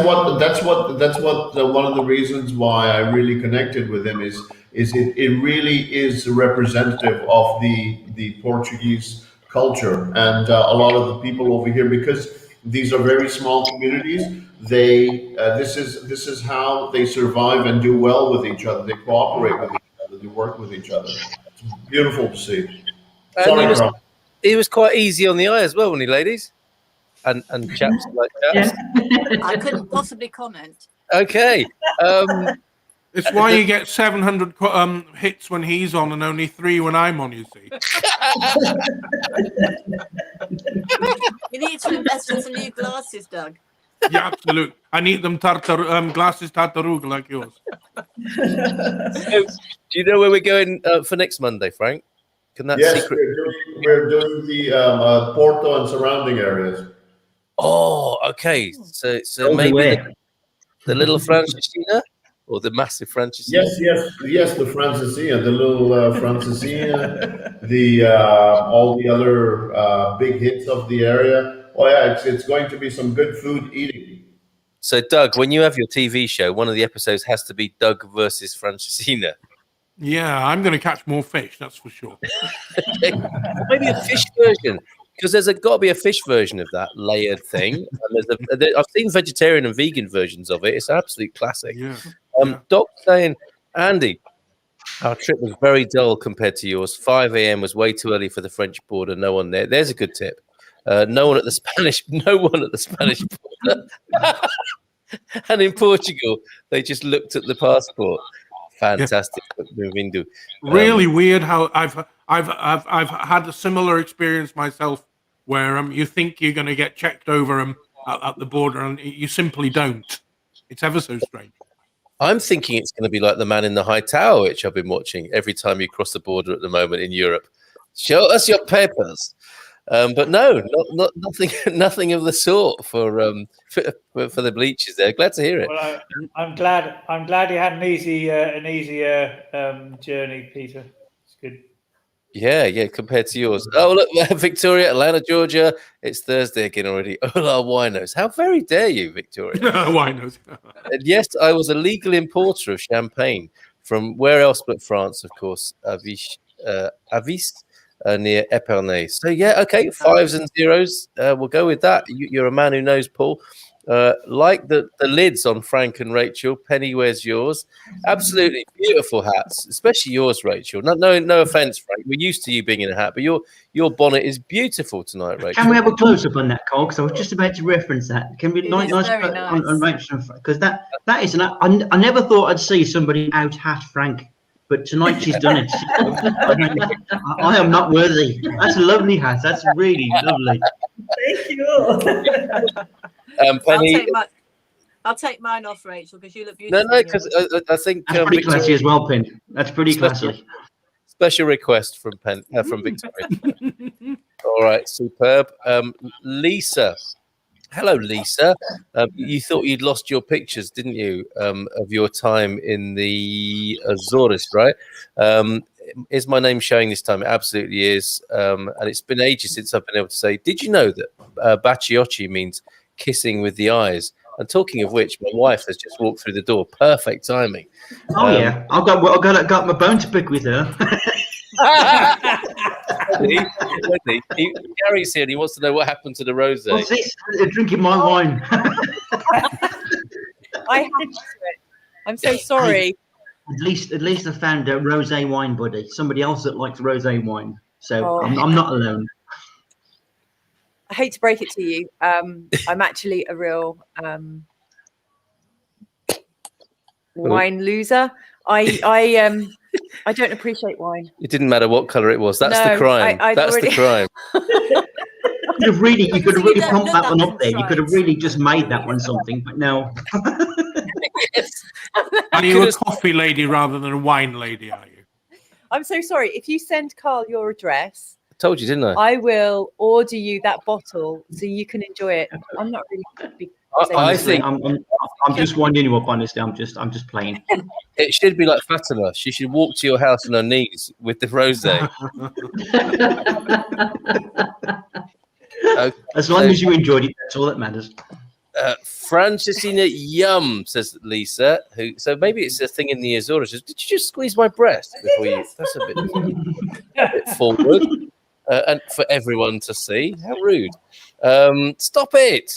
what one of the reasons why I really connected with him is it really is representative of the Portuguese culture and a lot of the people over here, because these are very small communities. This is how they survive and do well with each other. They cooperate with each other. They work with each other. It's beautiful to see. Sorry, he was quite easy on the eye as well, wasn't he, ladies? And chaps like chaps. I couldn't possibly comment. Okay. It's why you get 700 hits when he's on and only 3 when I'm on, you see. You need to invest in some new glasses, Doug. Yeah, absolutely. I need them glasses tartaruga like yours. So, do you know where we're going for next Monday, Frank? Yes, we're doing the Porto and surrounding areas. Oh, okay. So maybe the little Francesina or the massive Francesina? Yes, the Francesina, the little Francesina, all the other big hits of the area. Oh yeah, it's going to be some good food eating. So, Doug, when you have your TV show, one of the episodes has to be Doug versus Francesina. Yeah, I'm going to catch more fish, that's for sure. Maybe a fish version, because there's got to be a fish version of that layered thing. And I've seen vegetarian and vegan versions of it. It's an absolute classic. Yeah. Doc saying, Andy, our trip was very dull compared to yours. 5 a.m. was way too early for the French border. No one there. There's a good tip. No one at the Spanish border. And in Portugal, they just looked at the passport. Fantastic. Yeah. Really weird how I've had a similar experience myself, where you think you're going to get checked over at the border, and you simply don't. It's ever so strange. I'm thinking it's going to be like The Man in the High Tower, which I've been watching every time you cross the border at the moment in Europe. Show us your papers. But no, nothing of the sort for the bleachers there. Glad to hear it. Well, I'm glad you had an easier journey, Peter. It's good. Yeah, compared to yours. Oh, look, Victoria, Atlanta, Georgia. It's Thursday again already. Hola, winos. How very dare you, Victoria? Winos. And yes, I was a legal importer of champagne from where else but France, of course. Avis. Near Epernay. So yeah, okay, 5s and 0s. We'll go with that. You're a man who knows, Paul. Like the lids on Frank and Rachel. Penny, where's yours? Absolutely beautiful hats, especially yours, Rachel. No offense, Frank. We're used to you being in a hat, but your bonnet is beautiful tonight, Rachel. Can we have a close up on that, Cole? Because I was just about to reference that. Can we nice on Rachel? Because that is I never thought I'd see somebody out hat Frank. But tonight she's done it. I am not worthy. That's a lovely hat. That's really lovely. Thank you. Penny, I'll take mine off, Rachel, because you look beautiful. No, because I think that's pretty classy as well, Penny. That's pretty classy. Special request from Victoria. All right, superb. Lisa. Hello, Lisa. You thought you'd lost your pictures, didn't you, of your time in the Azores, right? Is my name showing this time? It absolutely is. And it's been ages since I've been able to say, did you know that baciocchi means kissing with the eyes? And talking of which, my wife has just walked through the door. Perfect timing. Oh, yeah. I've got my bone to pick with her. Gary's here and he wants to know what happened to the rosé. What's this? They're drinking my wine. I had to do it. I'm so sorry. At least I found a rosé wine buddy, somebody else that likes rosé wine. So Oh. I'm not alone. I hate to break it to you. I'm actually a real wine loser. I don't appreciate wine. It didn't matter what color it was. That's No, the crime. That's the crime. You could have really pumped that one up there. You right. could have really just made that one something, but no. Yes. Are you a coffee lady rather than a wine lady, are you? I'm so sorry. If you send Carl your address, I told you, didn't I? I will order you that bottle so you can enjoy it. I'm not really a big I think I'm just winding you up. Honestly, I'm just playing. it should be like Fatima. She should walk to your house on her knees with the rosé. As long as you enjoyed it, that's all that matters. Francesina Yum, says Lisa. So maybe it's a thing in the Azores. Did you just squeeze my breast before you? That's a bit forward, and for everyone to see. How rude! Stop it!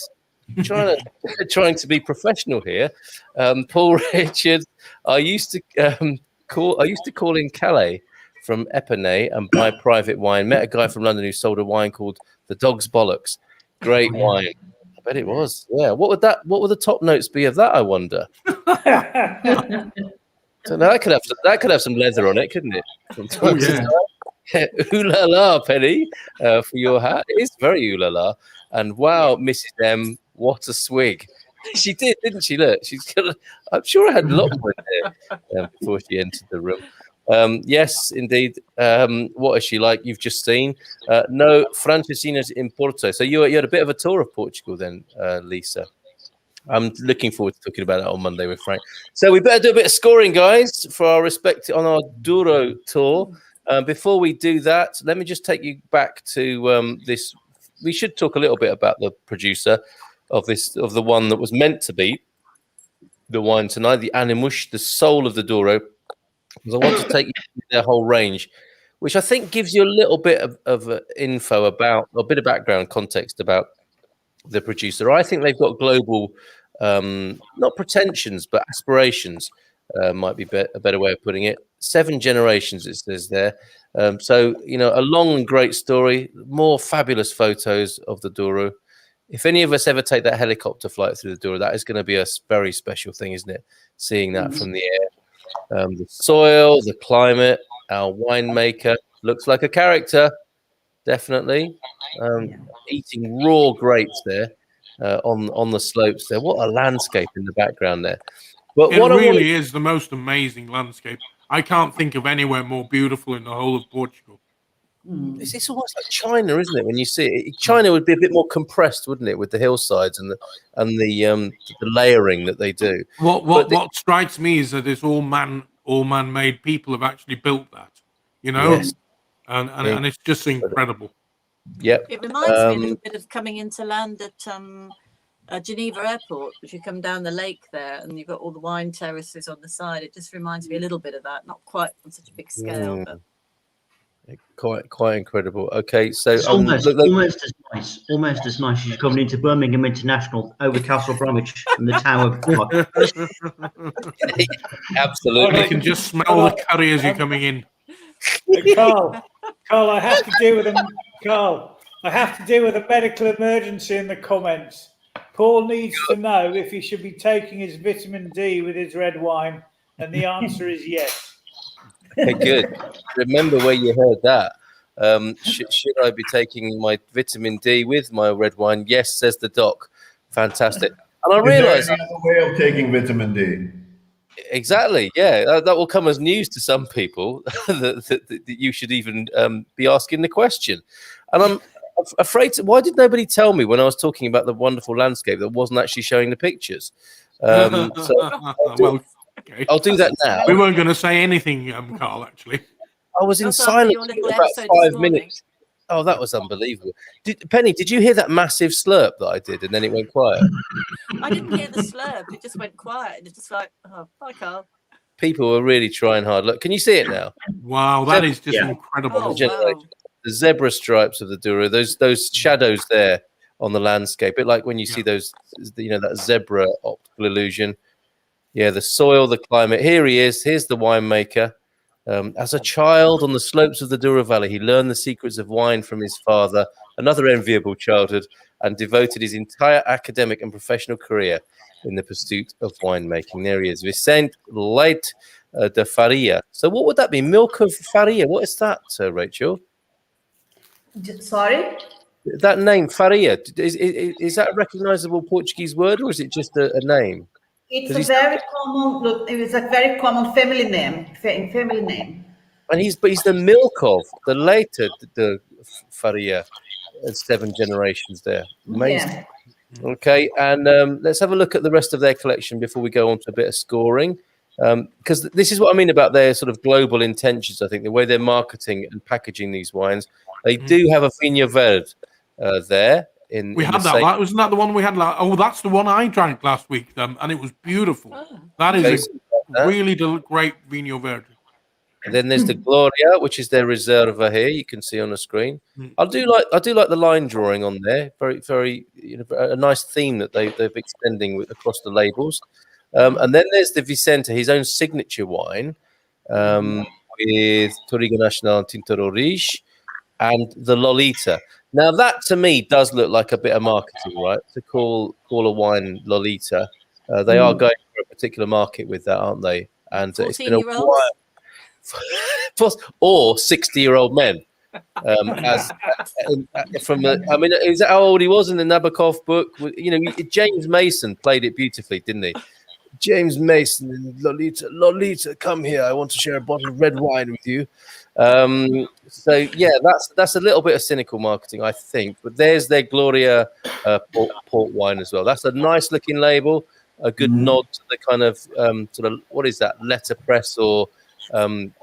Trying to be professional here. Paul Richards. I used to call in Calais from Epernay and buy private wine. Met a guy from London who sold a wine called the Dog's Bollocks. Great wine. I bet it was. Yeah. What would the top notes be of that? I wonder. So now that could have some leather on it, couldn't it? From time to time. Ooh la la, Penny, for your hat. It is very ooh la la. And wow, Mrs. M, what a swig. She did, didn't she? Look, I'm sure I had a lot more in there before she entered the room. Yes, indeed. What is she like? You've just seen. No, Francesina's in Porto. So you had a bit of a tour of Portugal then, Lisa. I'm looking forward to talking about that on Monday with Frank. So we better do a bit of scoring, guys, for our respect on our Douro tour. Before we do that, let me just take you back to this. We should talk a little bit about the producer of the one that was meant to be the wine tonight, the Animus, the soul of the Douro. Because I want to take you through their whole range, which I think gives you a little bit of info about, a bit of background context about the producer. I think they've got global, not pretensions, but aspirations, might be a better way of putting it. 7 generations, it says there. So, a long and great story, more fabulous photos of the Douro. If any of us ever take that helicopter flight through the Douro, that is going to be a very special thing, isn't it? Seeing that from the air. The soil, the climate, our winemaker looks like a character, definitely. Eating raw grapes there on the slopes there. What a landscape in the background there. But it really is the most amazing landscape. I can't think of anywhere more beautiful in the whole of Portugal. It's almost like China, isn't it? When you see it, China would be a bit more compressed, wouldn't it, with the hillsides and the layering that they do. What strikes me is that it's all man-made people have actually built that, Yes. and it's just incredible. Yep. It reminds me a little bit of coming into land at Geneva Airport, which you come down the lake there, and you've got all the wine terraces on the side. It just reminds me a little bit of that, not quite on such a big scale, but. Quite incredible. Okay, so it's almost as nice as you're coming into Birmingham International over Castle Bromwich from the Tower. Absolutely, you can just smell the curry as you're coming in. Carl, I have to deal with a medical emergency in the comments. Paul needs to know if he should be taking his vitamin D with his red wine, and the answer is yes. Okay, good. Remember where you heard that. Should I be taking my vitamin D with my red wine? Yes, says the doc. Fantastic. And I realise there's another way of taking vitamin D. Exactly. Yeah, that will come as news to some people that you should even be asking the question. And I'm afraid. Why did nobody tell me when I was talking about the wonderful landscape that wasn't actually showing the pictures? I'll do that now. We weren't going to say anything, Carl, actually. I was in silence for about 5 minutes. Oh, that was unbelievable. Penny, did you hear that massive slurp that I did and then it went quiet? I didn't hear the slurp. It just went quiet. It's just like, oh, bye, Carl. People were really trying hard. Look, can you see it now? Wow, that is just incredible. Oh, wow. The zebra stripes of the Douro, those shadows there on the landscape, a bit like when you see those, that zebra optical illusion. Yeah, the soil, the climate. Here he is. Here's the winemaker. As a child on the slopes of the Douro Valley, he learned the secrets of wine from his father, another enviable childhood, and devoted his entire academic and professional career in the pursuit of winemaking. There he is, Vicente Leite de Faria. So what would that be? Milk of Faria. What is that, Rachel? Sorry? That name, Faria, is that a recognizable Portuguese word, or is it just a name? It's a very common family name. Family name. And he's the milk of the later the Faria, 7 generations there. Amazing. Yeah. Okay, and let's have a look at the rest of their collection before we go on to a bit of scoring. Because this is what I mean about their sort of global intentions. I think the way they're marketing and packaging these wines, they do have a Vinho Verde there. We had that. Wasn't that the one we had? Oh, that's the one I drank last week, and it was beautiful. That is a really great Vinho Verde. And then there's the Gloria, which is their Reserva here. You can see on the screen. I do like the line drawing on there. Very, very, a nice theme that they're extending across the labels. And then there's the Vicente, his own signature wine, with Touriga Nacional and Tinto Roriz, and the Lolita. Now that to me does look like a bit of marketing, right? To call a wine Lolita, they are going for a particular market with that, aren't they? And it's been a while. Or 60-year-old men. Is that how old he was in the Nabokov book? James Mason played it beautifully, didn't he? James Mason, Lolita, come here. I want to share a bottle of red wine with you. So yeah, that's a little bit of cynical marketing, I think. But there's their Gloria port wine as well. That's a nice looking label. A good nod to the kind of sort of, what is that, letterpress or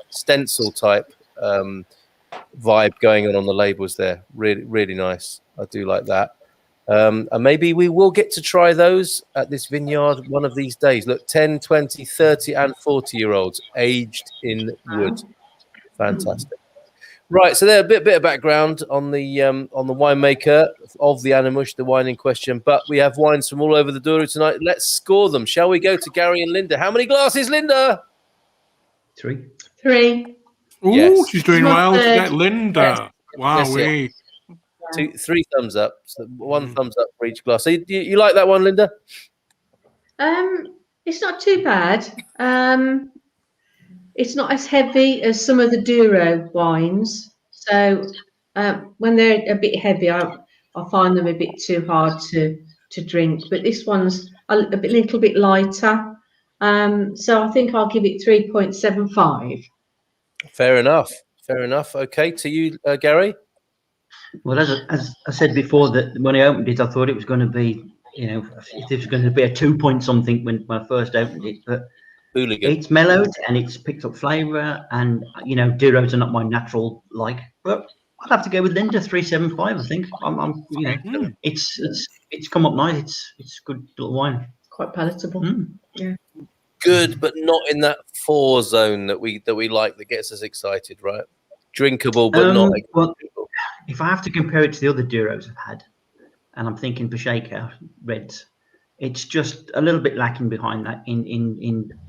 stencil type vibe going on the labels there. Really, really nice. I do like that. And maybe we will get to try those at this vineyard one of these days. Look, 10, 20, 30 and 40-year-olds aged in wood. Fantastic. Right, so there a bit of background on the winemaker of the Animus, the wine in question. But we have wines from all over the Douro tonight. Let's score them. Shall we go to Gary and Linda? How many glasses, Linda? 3. Ooh, yes. She's doing well to get Linda. Yes. Wow, Yes, 3 thumbs up. So 1 thumbs up for each glass. So you like that one, Linda? It's not too bad. It's not as heavy as some of the Douro wines. So when they're a bit heavy, I find them a bit too hard to drink. But this one's a little bit lighter. So I think I'll give it 3.75. Fair enough. Okay, to you, Gary. Well, as I said before, that when I opened it, I thought it was going to be, if it was going to be a 2 point something when I first opened it, but it's mellowed and it's picked up flavour, and Douros are not my natural like, but I'd have to go with Linda, 3.75. I think it's come up nice. It's good little wine, quite palatable. Yeah, good, but not in that 4 zone that we like, that gets us excited, right? Drinkable, but not. Well, if I have to compare it to the other Douros I've had, and I'm thinking Pacheco Reds, it's just a little bit lacking behind that in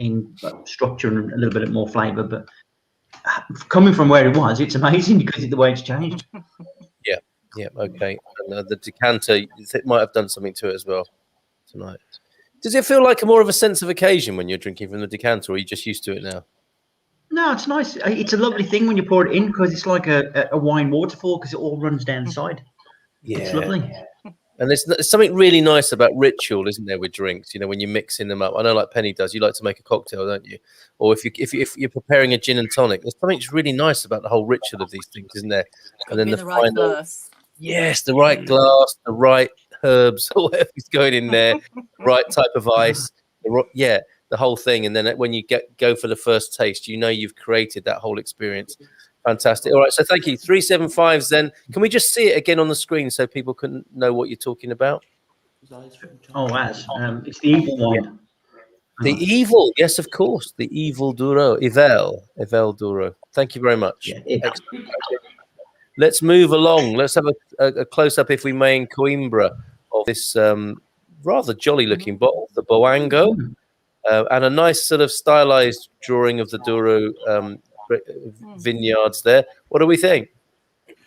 structure and a little bit more flavour. But coming from where it was, it's amazing because of the way it's changed. Yeah, okay. And the decanter, it might have done something to it as well tonight. Does it feel like more of a sense of occasion when you're drinking from the decanter, or are you just used to it now? No, it's nice. It's a lovely thing when you pour it in, because it's like a wine waterfall, because it all runs down the side. Yeah, it's lovely. And there's something really nice about ritual, isn't there, with drinks? When you're mixing them up. I know, like Penny does. You like to make a cocktail, don't you? Or if you're preparing a gin and tonic, there's something really nice about the whole ritual of these things, isn't there? And then the right glass. Yes, the right glass, the right herbs, or whatever's going in there, right type of ice. The whole thing. And then when you go for the first taste, you've created that whole experience. Fantastic. All right, so thank you. 3.75s then. Can we just see it again on the screen so people can know what you're talking about? Oh, that's it's the evil one. The evil, yes, of course. The evil Douro. Evel Douro. Thank you very much. Yeah. Let's move along. Let's have a close-up, if we may, in Coimbra of this rather jolly-looking bottle, the Boango. and a nice sort of stylized drawing of the Douro vineyards there. What do we think?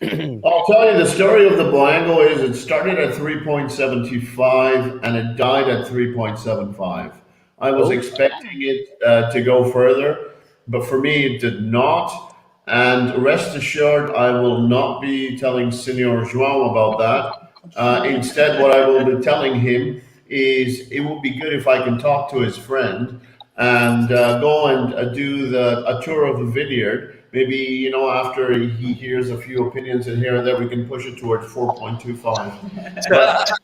I'll tell you, the story of the Boango is it started at 3.75 and it died at 3.75. I was expecting it to go further, but for me it did not. And rest assured, I will not be telling Senor João about that. Instead, what I will be telling him is it would be good if I can talk to his friend and go and do a tour of the vineyard. Maybe, you know, after he hears a few opinions in here and there, we can push it towards 4.25.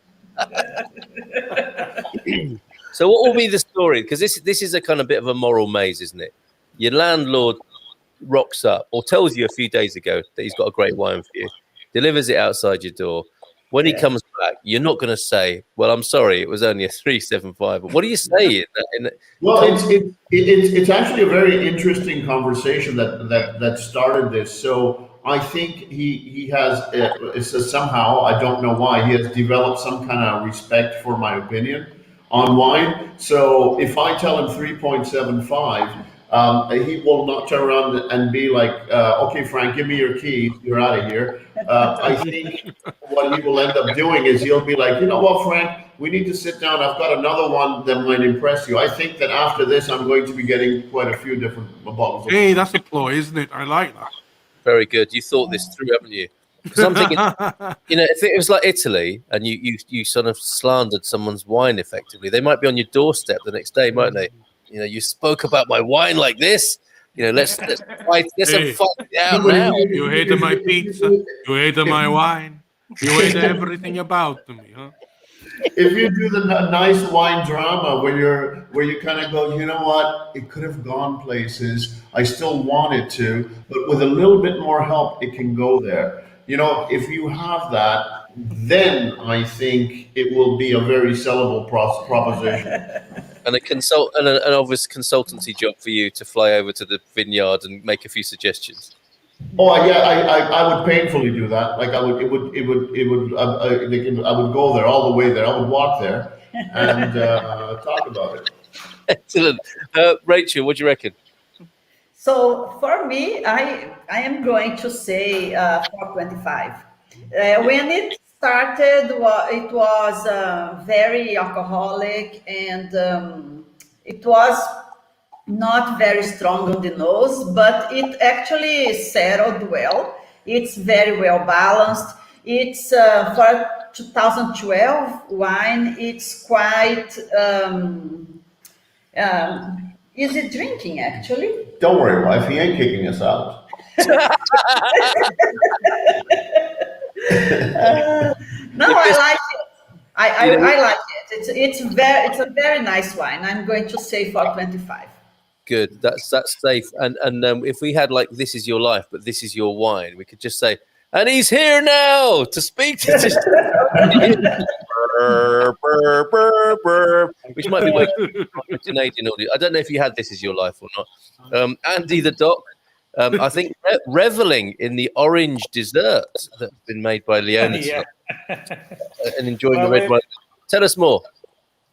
So what will be the story? Because this is a kind of bit of a moral maze, isn't it? Your landlord rocks up or tells you a few days ago that he's got a great wine for you, delivers it outside your door. When he comes back, you're not going to say, "Well, I'm sorry, it was only a 3.75." But what do you say? Well, it's actually a very interesting conversation that started this. So I think he has somehow, I don't know why, he has developed some kind of respect for my opinion on wine. So if I tell him 3.75, he will not turn around and be like, "Okay, Frank, give me your keys. You're out of here." I think what he will end up doing is he'll be like, "You know what, Frank? We need to sit down. I've got another one that might impress you." I think that after this, I'm going to be getting quite a few different bottles. Hey, that's a ploy, isn't it? I like that. Very good. You thought this through, haven't you? Because I'm thinking, you know, if it was like Italy and you sort of slandered someone's wine effectively, they might be on your doorstep the next day, mightn't they? You know, you spoke about my wine like this. You know, let's fight. Fight it out now. You hated my pizza. You hated my wine. You hated everything about me, huh? If you do the nice wine drama where you kind of go, "You know what? It could have gone places. I still want it to, but with a little bit more help, it can go there." You know, if you have that, then I think it will be a very sellable proposition. And an obvious consultancy job for you to fly over to the vineyard and make a few suggestions. Oh yeah, I would painfully do that. Like I would go there all the way there. I would walk there and talk about it. Excellent, Rachel. What do you reckon? So for me, I am going to say 4.25. When it started, it was very alcoholic and it was not very strong on the nose, but it actually settled well. It's very well balanced. It's for 2012 wine. It's quite easy drinking, actually. Don't worry, wife. He ain't kicking us out. No, I like it. I like it. It's a very nice wine. I'm going to say 4.25. Good. That's safe. And if we had like "This Is Your Life," but this is your wine, we could just say, "And he's here now to speak to us." Burr, burr, burr, which might be like a Canadian audience. I don't know if you had "This Is Your Life" or not. Andy the Doc, I think reveling in the orange dessert that's been made by Leona and enjoying the red wine. Tell us more.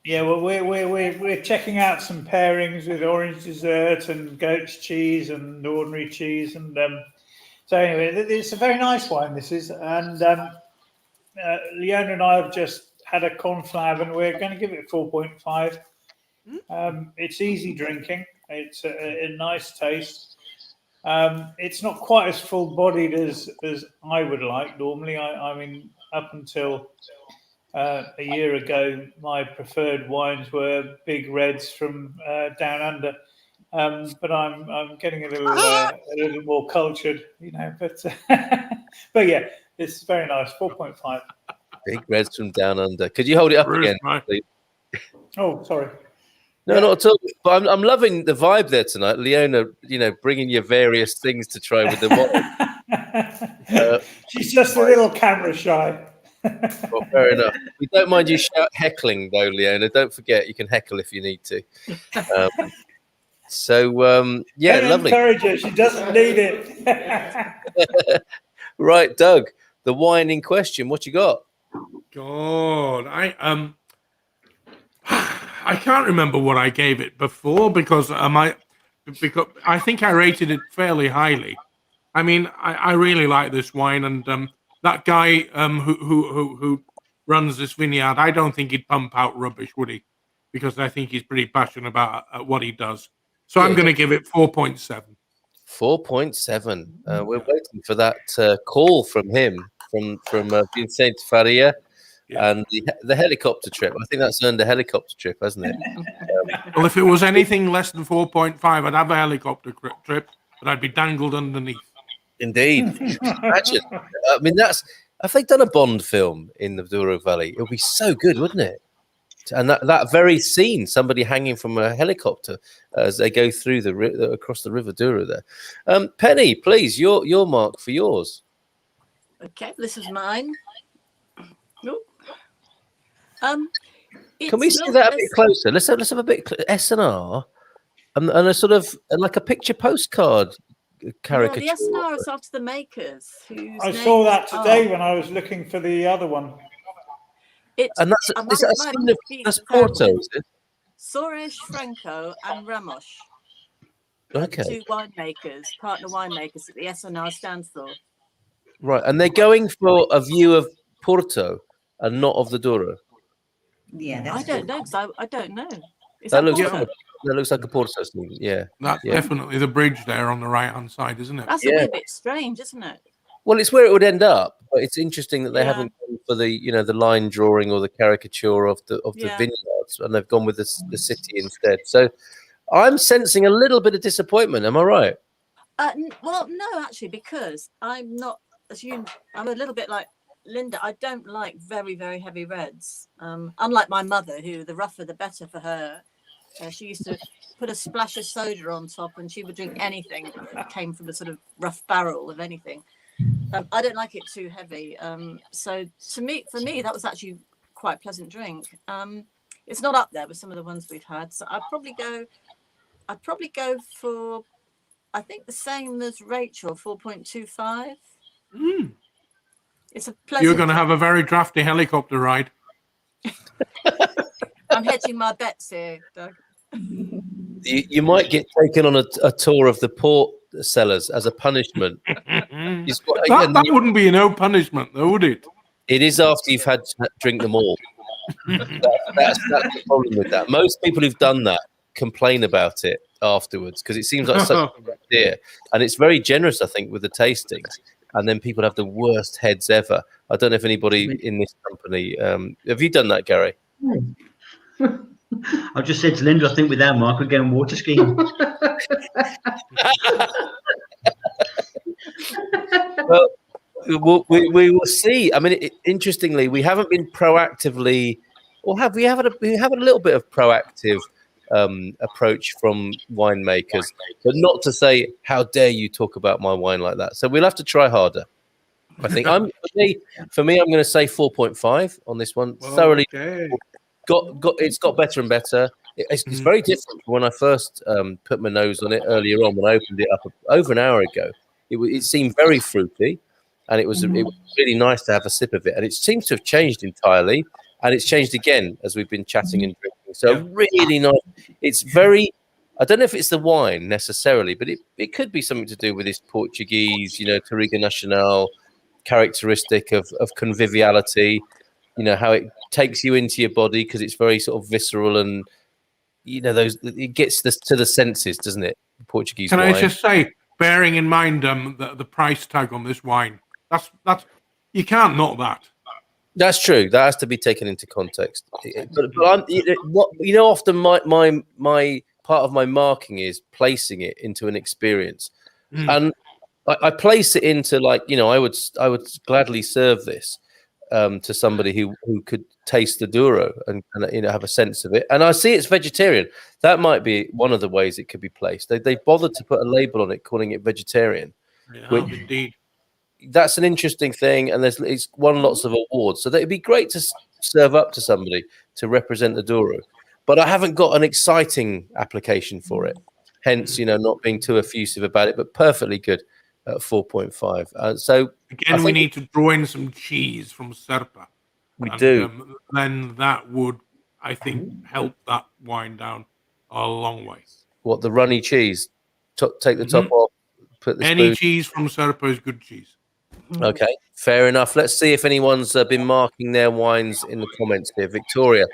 Yeah, well, we're checking out some pairings with orange dessert and goat's cheese and ordinary cheese, and so anyway, it's a very nice wine. This is, and Leona and I have just had a conflab, and we're going to give it 4.5. It's easy drinking. It's a nice taste. It's not quite as full-bodied as I would like normally. I mean, up until a year ago, my preferred wines were big reds from down under, but I'm getting a little more cultured, you know. But but yeah, it's very nice. 4.5. Big reds from down under. Could you hold it up again, please? Oh, sorry. No, not at all. But I'm loving the vibe there tonight, Leona. You know, bringing you various things to try with the wine. She's just a little camera shy. Well, fair enough. We don't mind you heckling, though, Leona. Don't forget, you can heckle if you need to. Yeah, Don't lovely. Encourage her. She doesn't need it. Right, Doug, the wine in question. What you got? God, I can't remember what I gave it before because I think I rated it fairly highly. I mean, I really like this wine, and that guy who runs this vineyard, I don't think he'd pump out rubbish, would he? Because I think he's pretty passionate about what he does. So I'm going to give it 4.7. 4.7. We're waiting for that call from him, from Vincent Faria, and the helicopter trip. I think that's earned a helicopter trip, hasn't it? Well, if it was anything less than 4.5, I'd have a helicopter trip, but I'd be dangled underneath. Indeed. Imagine. I mean, if they'd done a Bond film in the Douro Valley, it would be so good, wouldn't it? And that very scene, somebody hanging from a helicopter as they go through across the River Douro there. Penny, please, your mark for yours. Okay, this is mine. Can we see that a bit closer? Let's have a bit S&R and a sort of like a picture postcard caricature. The S&R is after the makers. I saw that today when I was looking for the other one. That's Porto, is it? Soares, Franco, and Ramos. Okay. Two winemakers, partner winemakers that the S&R stands for. Right, and they're going for a view of Porto and not of the Douro. Yeah, I don't know, because I don't know. That looks like a Porto scene. Yeah, that's definitely the bridge there on the right-hand side, isn't it? That's a wee bit strange, isn't it? Well, it's where it would end up, but it's interesting that they haven't gone for the line drawing or the caricature of the vineyards, and they've gone with the city instead. So I'm sensing a little bit of disappointment. Am I right? Well, no, actually, because I'm not. I'm a little bit like Linda. I don't like very, very heavy reds. Unlike my mother, who the rougher the better for her. She used to put a splash of soda on top, and she would drink anything that came from a sort of rough barrel of anything. I don't like it too heavy. So for me, that was actually quite a pleasant drink. It's not up there with some of the ones we've had. So I'd probably go for, I think the same as Rachel, 4.25. It's a pleasant. You're going to have a very drafty helicopter ride. I'm hedging my bets here, Doug. You might get taken on a tour of the port cellars as a punishment. That wouldn't be no punishment, though, would it? It is after you've had to drink them all. That's the problem with that. Most people who've done that complain about it afterwards because it seems like such a good idea, and it's very generous, I think, with the tastings. And then people have the worst heads ever. I don't know if anybody in this company have you done that, Gary? I've just said to Linda, I think with our mark, we're going water skiing. Well, we will see. I mean, interestingly, we haven't been proactively, or have we? We have a little bit of proactive approach from winemakers, but not to say, "How dare you talk about my wine like that?" So we'll have to try harder. I think for me, I'm going to say 4.5 on this one. Well, thoroughly okay. It's got better and better. It's very different from when I first put my nose on it earlier on when I opened it up over an hour ago. It seemed very fruity, and it was really nice to have a sip of it. And it seems to have changed entirely, and it's changed again as we've been chatting and drinking. So really nice. It's very. I don't know if it's the wine necessarily, but it could be something to do with this Portuguese, Touriga Nacional characteristic of conviviality. How it takes you into your body because it's very sort of visceral and it gets to the senses, doesn't it? Portuguese Can wine. I just say, bearing in mind the price tag on this wine, that's you can't knock that. That's true. That has to be taken into context. But often my part of my marking is placing it into an experience, and I place it into I would gladly serve this to somebody who could taste the Douro and have a sense of it. And I see it's vegetarian. That might be one of the ways it could be placed. They bothered to put a label on it calling it vegetarian. Yeah, indeed. That's an interesting thing, and it's won lots of awards. So it'd be great to serve up to somebody to represent the Douro. But I haven't got an exciting application for it. Hence, not being too effusive about it, but perfectly good at 4.5. So again, we need to draw in some cheese from Serpa. We do. Then that would I think helped that wine down a long way. What, the runny cheese? Take the top off. Put the Any spoon. cheese from Serpo is good cheese. Okay, fair enough. Let's see if anyone's been marking their wines in the comments here. Victoria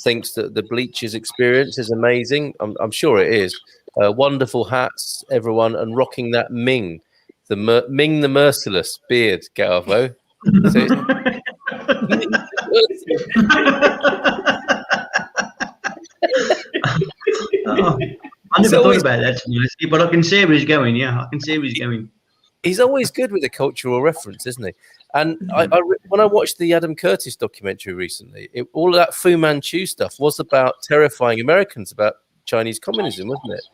thinks that the Bleachers experience is amazing. I'm sure it is. Wonderful hats, everyone, and rocking that Ming, Ming the Merciless beard, Galvo. So I never thought about that, to be honest, but I can see where he's going. Yeah, I can see where he's going. He's always good with a cultural reference, isn't he? And when I watched the Adam Curtis documentary recently, all of that Fu Manchu stuff was about terrifying Americans about Chinese communism, wasn't it?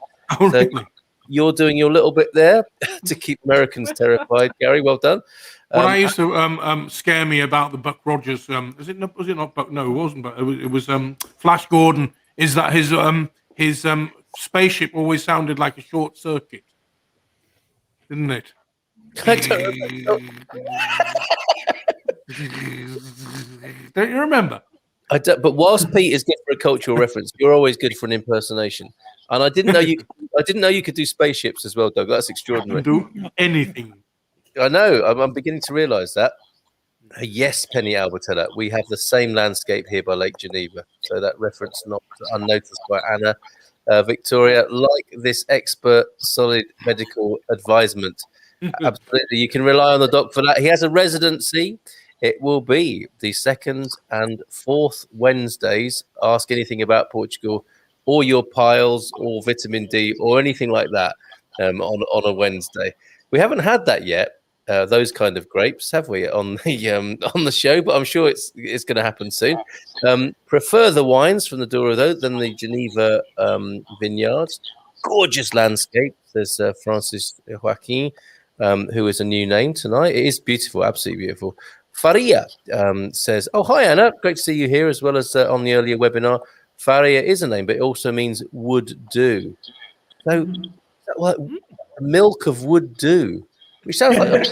Oh, so really? You're doing your little bit there to keep Americans terrified, Gary. Well done. What I used to scare me about the Buck Rogers, was it not Buck? No, it wasn't. But it was Flash Gordon. Is that his spaceship always sounded like a short circuit, didn't it? Don't you remember? I don't, but whilst Pete is good for a cultural reference, you're always good for an impersonation. And I didn't know you could do spaceships as well, Doug. That's extraordinary. I can do anything. I know. I'm beginning to realise that. Yes, Penny Albertella. We have the same landscape here by Lake Geneva. So that reference not unnoticed by Anna. Victoria, like this expert, solid medical advisement. Absolutely. You can rely on the doc for that. He has a residency. It will be the 2nd and 4th Wednesdays. Ask anything about Portugal or your piles or vitamin D or anything like that on a Wednesday. We haven't had that yet. Those kind of grapes, have we, on the show? But I'm sure it's going to happen soon. Prefer the wines from the Douro though than the Geneva vineyards. Gorgeous landscape. There's Francis Joaquin, who is a new name tonight. It is beautiful, absolutely beautiful. Faria says, "Oh, hi Anna, great to see you here as well as on the earlier webinar." Faria is a name, but it also means would do. So, what milk of would do? Which sounds like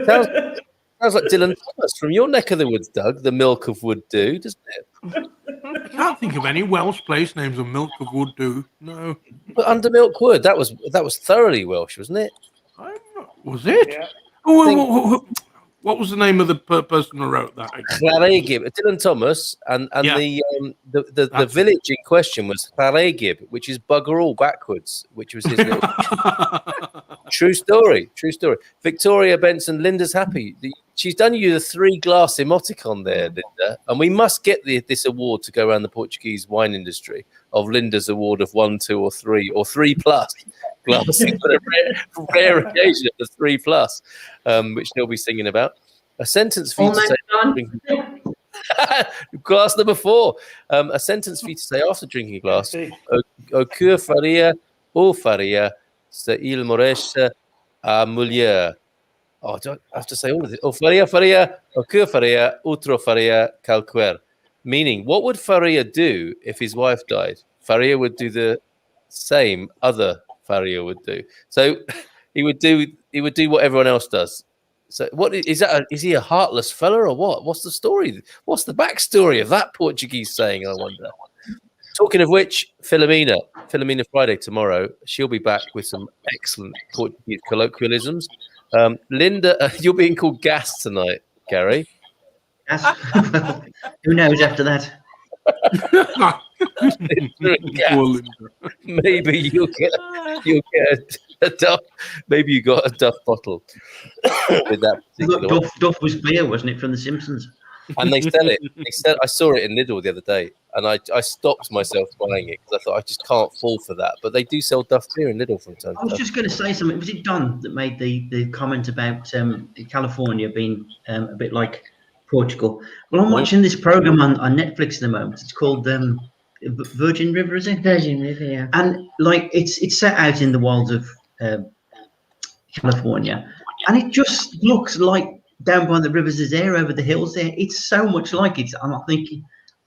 sounds like Dylan Thomas from your neck of the woods, Doug. The milk of wood do, doesn't it? I can't think of any Welsh place names of milk of wood do. No. But under Milk Wood, that was thoroughly Welsh, wasn't it? Was it? Yeah. What was the name of the person who wrote that? Llaregib. Dylan Thomas, and Yeah. the village in question was Llaregib, which is bugger all backwards, which was his little... True story. Victoria Benson, Linda's happy. She's done you the 3-glass emoticon there, Linda, and we must get this award to go around the Portuguese wine industry of Linda's award of 1, 2, or 3, or 3+ glasses, but a rare occasion of the 3+, which they'll be singing about. A sentence for you to say. Glass number 4. A sentence for you to say after drinking a glass. O que faria ou faria se il moresse a mulher? Oh, do I have to say all of this? O faria, o que faria, outro faria qualquer. Meaning, what would Faria do if his wife died? Faria would do the same other Faria would do. So he would do what everyone else does. So what is that? Is he a heartless fella or what? What's the story? What's the backstory of that Portuguese saying, I wonder? Talking of which, Filomena Friday tomorrow, she'll be back with some excellent Portuguese colloquialisms. Linda, you're being called Gas tonight, Gary. Gas? Who knows after that? Maybe you'll get a Duff. Maybe you got a Duff bottle with that. Duff was beer, wasn't it, from The Simpsons? And they sell it. I saw it in Lidl the other day, and I stopped myself buying it because I thought I just can't fall for that. But they do sell Duff beer in Lidl from time to time. I was just going to say something. Was it Don that made the comment about California being a bit like Portugal? Well, I'm watching this program on Netflix at the moment. It's called Virgin River, is it? Virgin River, yeah. And like it's set out in the wilds of California, and it just looks like down by the rivers is there, over the hills there. It's so much like it. I'm not thinking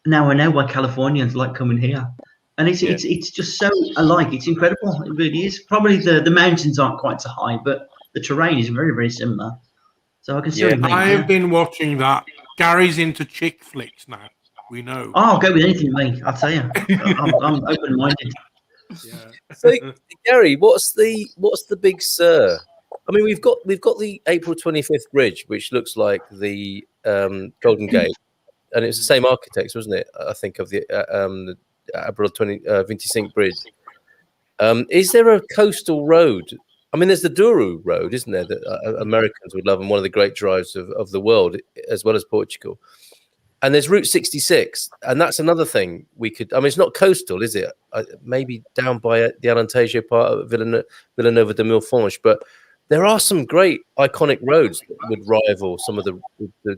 now I know why Californians like coming here. And it's just so alike. It's incredible. It really is. Probably the mountains aren't quite so high, but the terrain is very, very similar. So I can see. I have been watching that. Gary's into chick flicks now. We know. Oh, I'll go with anything, mate. I'll tell you. I'm open-minded. Yeah. So Gary, what's the Big Sur? I mean, we've got the April 25th bridge, which looks like the Golden Gate, and it's the same architects, wasn't it? I think of the April 25 bridge. Is there a coastal road? I mean, there's the Douro road, isn't there? That Americans would love, and one of the great drives of the world, as well as Portugal. And there's Route 66, and that's another thing we could. I mean, it's not coastal, is it? Maybe down by the Alentejo part of Villanova de Milfontes, but there are some great iconic roads that would rival some of the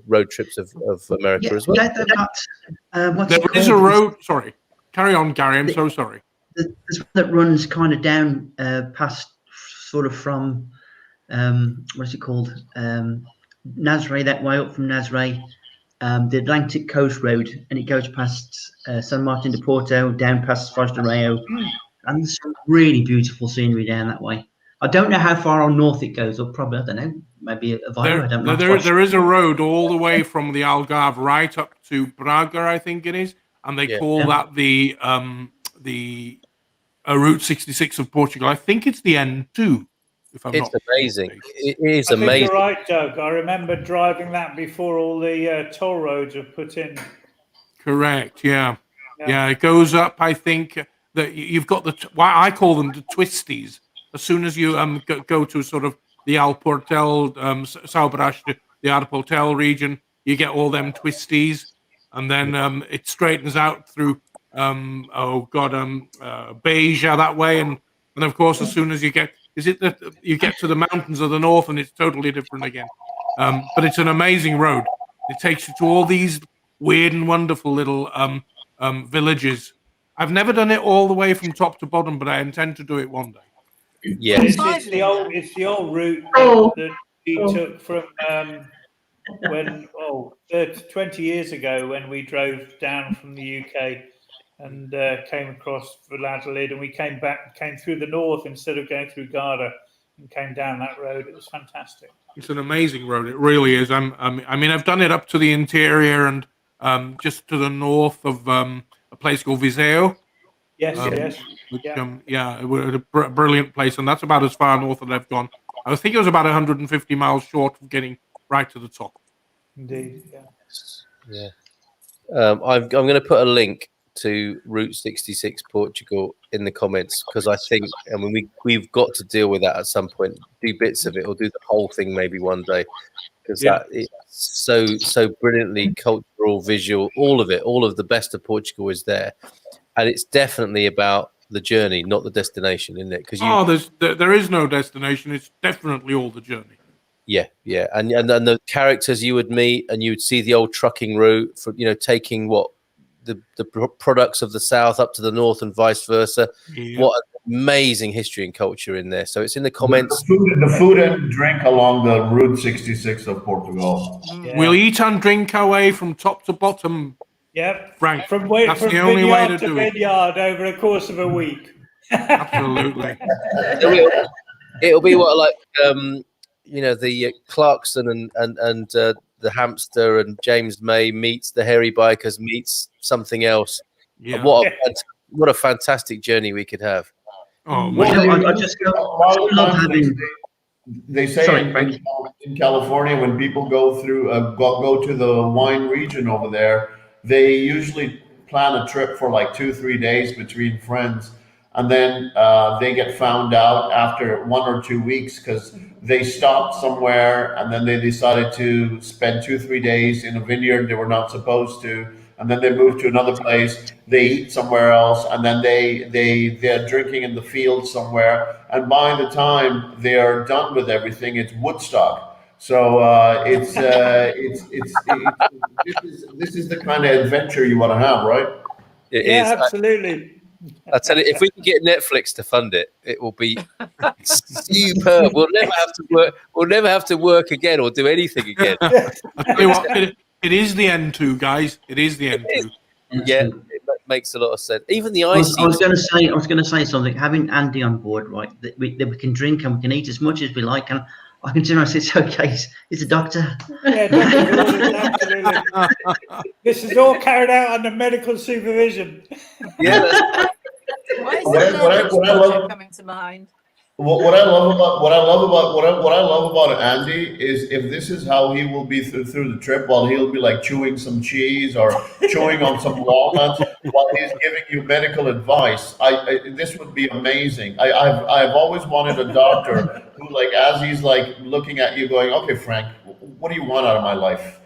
road trips of America as well. What's There is a road. Sorry, carry on, Gary. I'm so sorry. There's one that runs kind of down past, sort of from what's it called? Nazaré, that way up from Nazaré. The Atlantic Coast Road, and it goes past San Martin de Porto, down past Foz de Rayo, and there's some really beautiful scenery down that way. I don't know how far on north it goes, or probably, I don't know, maybe a via. I don't know. There is a road all the way from the Algarve right up to Braga, I think it is, and they call that the Route 66 of Portugal. I think it's the N2. It's amazing. It is amazing. You're right, Doug. I remember driving that before all the toll roads were put in. Correct. Yeah. It goes up. I think that you've got why I call them the twisties. As soon as you go to sort of the Alportel, São Brás, the Alportel region, you get all them twisties, and then it straightens out through Beja that way, and of course as soon as you get. Is it that you get to the mountains of the north and it's totally different again? But it's an amazing road. It takes you to all these weird and wonderful little villages. I've never done it all the way from top to bottom, but I intend to do it one day. Yeah, it's the old route that we took from 20 years ago when we drove down from the UK. And came across Valladolid, and we came through the north instead of going through Garda, and came down that road. It was fantastic. It's an amazing road. It really is. I mean, I've done it up to the interior and just to the north of a place called Viseu. Yes. Which, it was a brilliant place, and that's about as far north that I've gone. I think it was about 150 miles short of getting right to the top. Indeed, yeah. I'm going to put a link to Route 66 Portugal in the comments, because I think, I mean, we've got to deal with that at some point, do bits of it or do the whole thing maybe one day, because that is so brilliantly cultural, visual, all of the best of Portugal is there, and it's definitely about the journey, not the destination, isn't it? Because there is no destination. It's definitely all the journey. Yeah, and the characters you would meet, and you would see the old trucking route for taking the products of the south up to the north and vice versa. What an amazing history and culture in there. So it's in the comments. The food and drink along the Route 66 of Portugal. We'll eat and drink our way from top to bottom. Yep, Frank. From the only way to do vineyard over a course of a week. Absolutely. It'll be the Clarkson and the hamster and James May meets the hairy bikers meets something else. Yeah. What a fantastic journey we could have. They say in California, when people go through go to the wine region over there, they usually plan a trip for like 2-3 days between friends, and then they get found out after 1 or 2 weeks because they stopped somewhere and then they decided to spend 2-3 days in a vineyard they were not supposed to, and then they moved to another place, they eat somewhere else, and then they're drinking in the field somewhere, and by the time they are done with everything, it's Woodstock. So this is the kind of adventure you want to have, right? It is absolutely. I tell you, if we can get Netflix to fund it, it will be superb. We'll never have to work. We'll never have to work again or do anything again. I tell you what, it is the N2, guys. It is the N2. Yeah, it makes a lot of sense. Even the I ice. was going to say something. Having Andy on board, right? That we can drink and we can eat as much as we like, and I can turn around and say, it's okay, it's a doctor. Yeah, doctor's orders, absolutely. This is all carried out under medical supervision. Yeah, Why is What I- the what I- luggage what I project love- coming to mind? What I love about Andy is if this is how he will be through the trip, while he'll be like chewing some cheese or chewing on some walnuts while he's giving you medical advice. This would be amazing. I've always wanted a doctor who, like, as he's like looking at you, going, "Okay, Frank, what do you want out of my life?"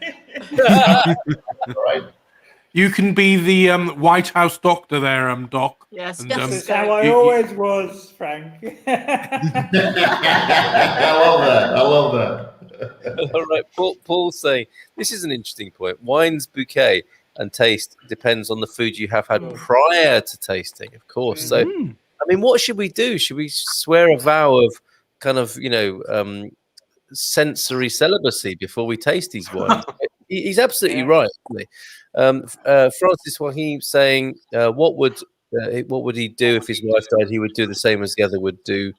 All right. You can be the White House doctor there, Doc. Yes, And, This is stethoscope. how I always was, Frank. I love that. all right. Paul's saying this is an interesting point. Wine's bouquet and taste depends on the food you have had prior to tasting, of course. So, I mean, what should we do? Should we swear a vow of kind of, sensory celibacy before we taste these wines? He's absolutely right. Isn't he? Francis Wahim saying, what would he do if his wife died? He would do the same as the other would do.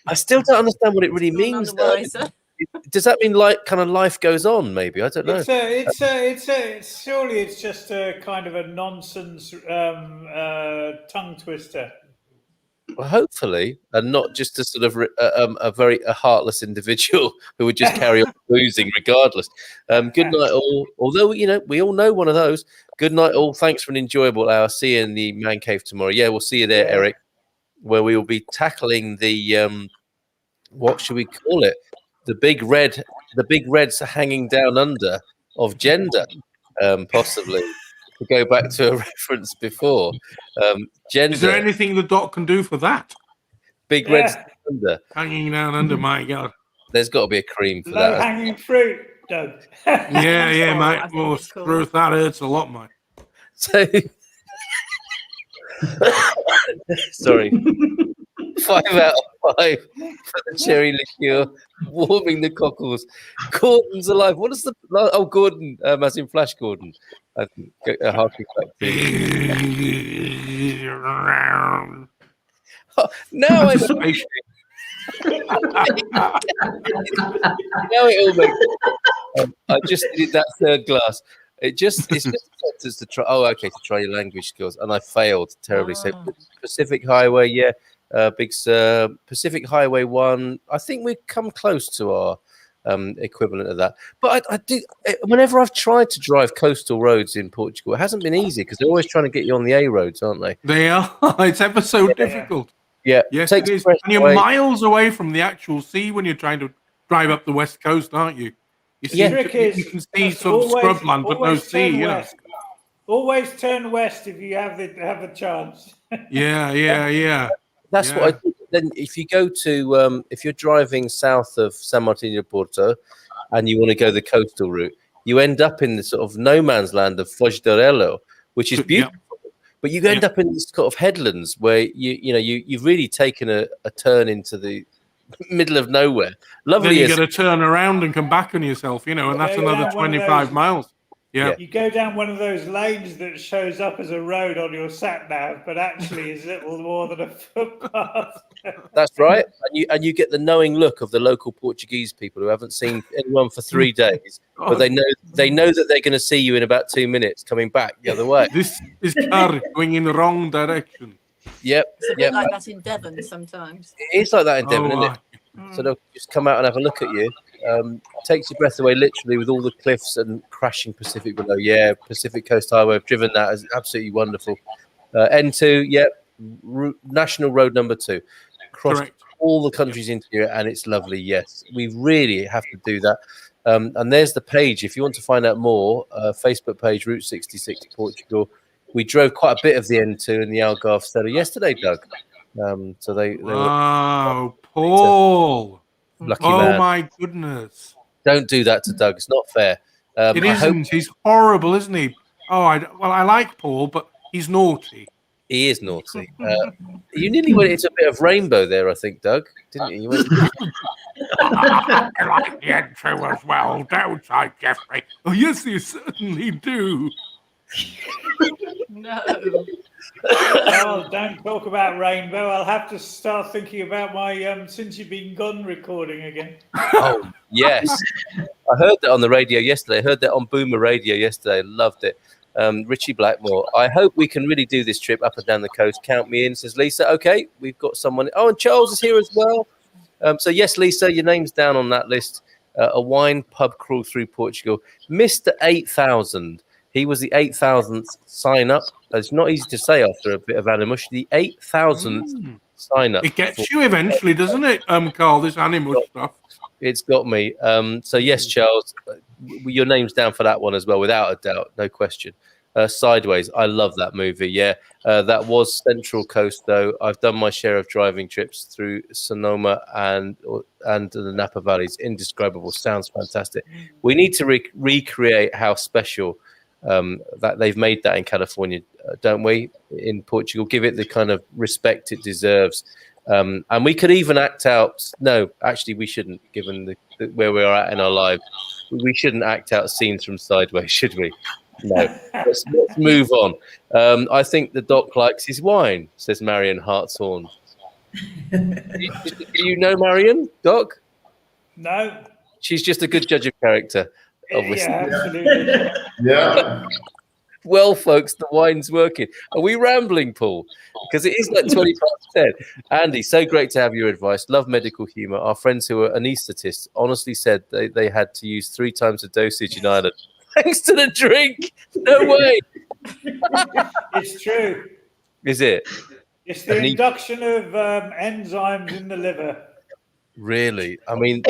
I still don't understand what it really means. Though. Does that mean like kind of life goes on? Maybe I don't know. Surely it's just a kind of a nonsense tongue twister. Well, hopefully, and not just a sort of a heartless individual who would just carry on boozing regardless. Good night, all. Although we all know one of those. Good night, all. Thanks for an enjoyable hour. See you in the man cave tomorrow. Yeah, we'll see you there, Eric, where we will be tackling the what should we call it? The big reds hanging down under of gender, possibly. To go back to a reference before, gender. Is there anything the Doc can do for that? Big reds under. Hanging down under, my God. There's got to be a cream for Low that. hanging fruit, Doug. Yeah, mate. Oh, Ruth, that hurts a lot, mate. So, sorry. 5 out of 5 for the cherry liqueur, warming the cockles. Gordon's alive. What is the? Oh, Gordon, as in Flash Gordon. I think harking back to. Now I now it all makes sense. I just did that third glass. It's just to try. Oh, okay, to try your language skills, and I failed terribly. So Pacific Highway, yeah. Big Sur, Pacific Highway 1. I think we've come close to our equivalent of that. But I do. Whenever I've tried to drive coastal roads in Portugal, it hasn't been easy because they're always trying to get you on the A roads, aren't they? They are. It's ever so difficult. Yeah. Yes, it is. And you're miles away from the actual sea when you're trying to drive up the west coast, aren't you? You see, you can see sort of scrubland, but no sea. Always turn west if you have a chance. Yeah. That's what I think. Then if you go to if you're driving south of San Martin de Porto and you want to go the coastal route, you end up in the sort of no man's land of Foz de Relo, which is beautiful. But you end up in these sort of headlands where you've really taken a turn into the middle of nowhere. Lovely. Then you got to turn around and come back on yourself, and that's another 25 miles. Yeah. You go down one of those lanes that shows up as a road on your sat nav, but actually is little more than a footpath. That's right, and you get the knowing look of the local Portuguese people who haven't seen anyone for 3 days, but they know that they're going to see you in about 2 minutes coming back the other way. This car going in the wrong direction. Yep. It's a bit like that in Devon sometimes. It is like that in Devon, isn't it? So they'll just come out and have a look at you. Takes your breath away, literally, with all the cliffs and crashing Pacific below. Yeah, Pacific Coast Highway. I've driven that. It's absolutely wonderful. N2, National Road number 2. Crossed all the countries into here, and it's lovely. Yes, we really have to do that. And there's the page. If you want to find out more, Facebook page, Route 66 Portugal. We drove quite a bit of the N2 in the Algarve Stella yesterday, Doug. So they were, Paul. Lucky man. Oh my goodness! Don't do that to Doug. It's not fair. It isn't. He's horrible, isn't he? Oh, I like Paul, but he's naughty. He is naughty. You nearly went into a bit of rainbow there, I think, Doug, didn't you? I like the intro as well, don't I, Jeffrey? Oh, yes, you certainly do. No. Oh, don't talk about rainbow. I'll have to start thinking about my since you've been gone recording again. Oh, yes. I heard that on the radio yesterday. I heard that on Boomer Radio yesterday. Loved it. Richie Blackmore. I hope we can really do this trip up and down the coast. Count me in, says Lisa. Okay, we've got someone. Oh, and Charles is here as well. So, yes, Lisa, your name's down on that list. A wine pub crawl through Portugal. Mr. 8,000. He was the 8,000th sign up. It's not easy to say after a bit of Animus. The 8,000th sign up. It gets you eventually, doesn't it, Carl, this Animus stuff? It's got me. So, yes, Charles, your name's down for that one as well, without a doubt. No question. Sideways. I love that movie. Yeah, that was Central Coast, though. I've done my share of driving trips through Sonoma and the Napa Valleys. Indescribable. Sounds fantastic. We need to recreate how special that they've made that in California, don't we? In Portugal, give it the kind of respect it deserves. And we could even act out. No, actually, we shouldn't. Given where we are at in our lives, we shouldn't act out scenes from Sideways, should we? No. Let's move on. I think the doc likes his wine, says Marion Hartshorn. Do you know Marion, Doc? No. She's just a good judge of character. Obviously. Yeah, absolutely. Yeah. Well, folks, the wine's working. Are we rambling, Paul? Because it is like 20 past 10. Andy, so great to have your advice. Love medical humour. Our friends who are anaesthetists honestly said they had to use 3 times the dosage in Ireland. Thanks to the drink. No way. It's true. Is it? It's the induction of enzymes in the liver. Really? I mean,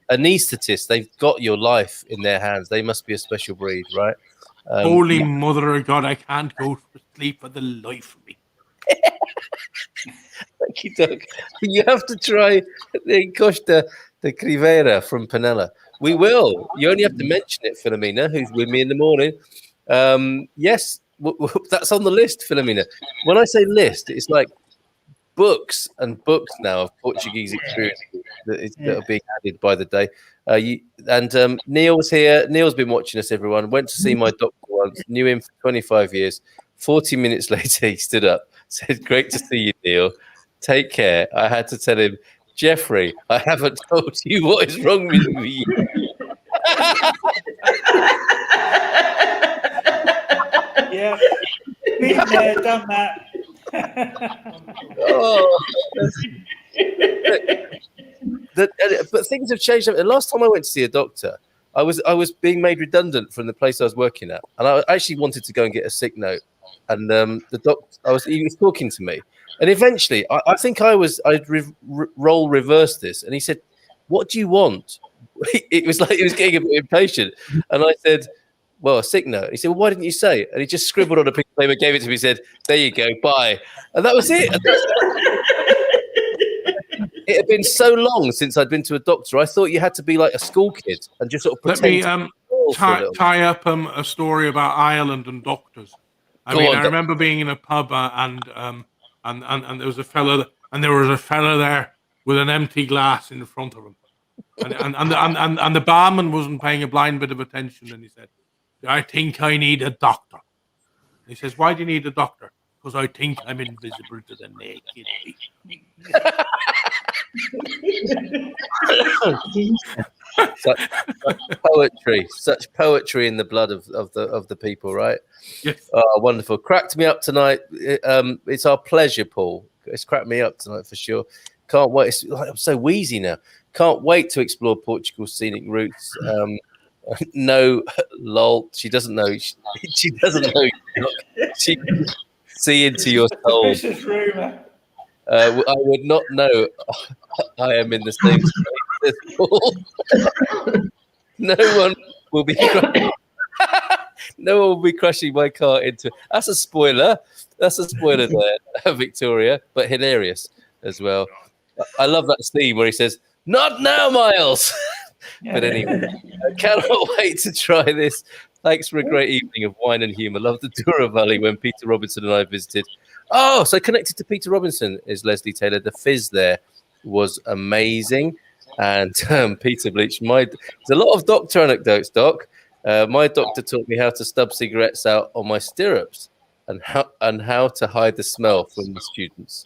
anaesthetists, they've got your life in their hands. They must be a special breed, right? Holy Mother of God, I can't go to sleep for the life of me. Thank you, Doug. You have to try the Costa de Crivera from Penella. We will. You only have to mention it, Philomena, who's with me in the morning. Yes, that's on the list, Philomena. When I say list, it's like books and books now of Portuguese experience that are being added by the day. Neil's here. Neil's been watching us, everyone. Went to see my doctor once, knew him for 25 years. 40 minutes later, he stood up, said, "Great to see you, Neil. Take care." I had to tell him, "Jeffrey, I haven't told you what is wrong with me." Yeah, been there, done that. But things have changed. The last time I went to see a doctor, I was being made redundant from the place I was working at, and I actually wanted to go and get a sick note. And the doctor, he was talking to me, and eventually, I think I'd role reverse this, and he said, "What do you want?" It was like he was getting a bit impatient, and I said, "Well, a sick note." He said, "Well, why didn't you say it?" And he just scribbled on a piece of paper, gave it to me, said, "There you go, bye." And that was it. It had been so long since I'd been to a doctor. I thought you had to be like a school kid and just sort of pretend. Let me tie up a story about Ireland and doctors. I remember being in a pub and there was a fella there with an empty glass in front of him, and the barman wasn't paying a blind bit of attention, and he said, "I think I need a doctor." He says, "Why do you need a doctor?" "Because I think I'm invisible to the naked eye." Such poetry in the blood of the people, right? Yes. Oh, wonderful. Cracked me up tonight. It's our pleasure, Paul. It's cracked me up tonight for sure. Can't wait. I'm so wheezy now. Can't wait to explore Portugal's scenic routes. No, lol. She doesn't know. She doesn't know. She can see into your soul. Vicious rumor. I would not know. I am in the same space as Paul. No one will be. No one will be crashing my car into. That's a spoiler. That's a spoiler there, Victoria, but hilarious as well. I love that scene where he says, "Not now, Miles." But anyway, I cannot wait to try this. Thanks for a great evening of wine and humour. Love the Douro Valley when Peter Robinson and I visited. Oh, so connected to Peter Robinson is Leslie Taylor. The fizz there was amazing. And Peter Bleach, there's a lot of doctor anecdotes, Doc. My doctor taught me how to stub cigarettes out on my stirrups and how to hide the smell from the students.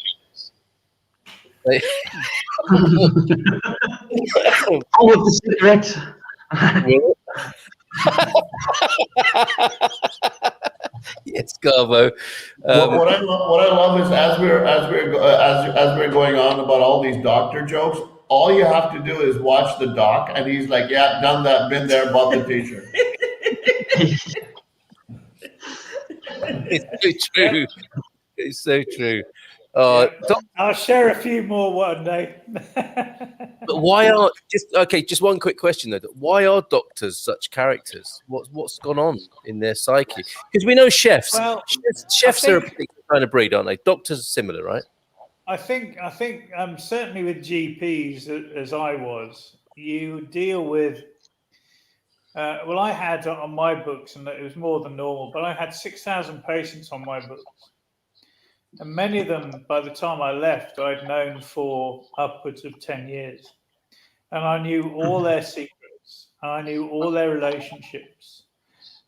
All of the cigarettes. Yes, Garbo. What I love is as we're going on about all these doctor jokes, all you have to do is watch the doc, and he's like, "Yeah, done that, been there, bought the T-shirt." It's so true. It's so true. I'll share a few more one day. But why are just one quick question though? Why are doctors such characters? What's gone on in their psyche? Because we know chefs. Well, chefs are a particular kind of breed, aren't they? Doctors are similar, right? I think certainly with GPs, as I was, you deal with. Well, I had on my books, and it was more than normal, but I had 6,000 patients on my books. And many of them, by the time I left, I'd known for upwards of 10 years. And I knew all their secrets, and I knew all their relationships,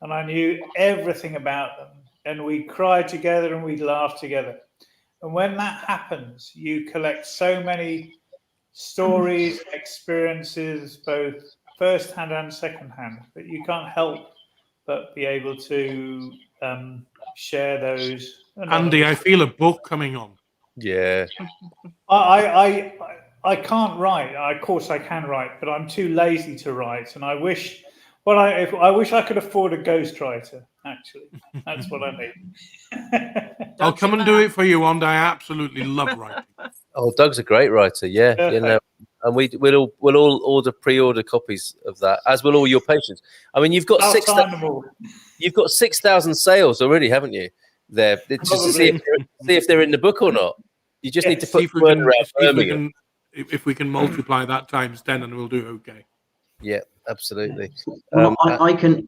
and I knew everything about them. And we cried together and we'd laugh together. And when that happens, you collect so many stories, experiences, both first-hand and second-hand, that you can't help but be able to share those. Andy, I feel a book coming on. Yeah. I can't write. Of course, I can write, but I'm too lazy to write. And I wish, I wish I could afford a ghostwriter. Actually, that's what I need. I'll come and do it for you, Andy. I absolutely love writing. Oh, Doug's a great writer. Yeah, you know, and we'll all pre-order copies of that, as will all your patients. I mean, you've got 6,000 sales already, haven't you? There, just to see if they're in the book or not. You just need to put the word around Birmingham. If we can multiply that times 10, and we'll do okay. Yeah, absolutely. Well, I can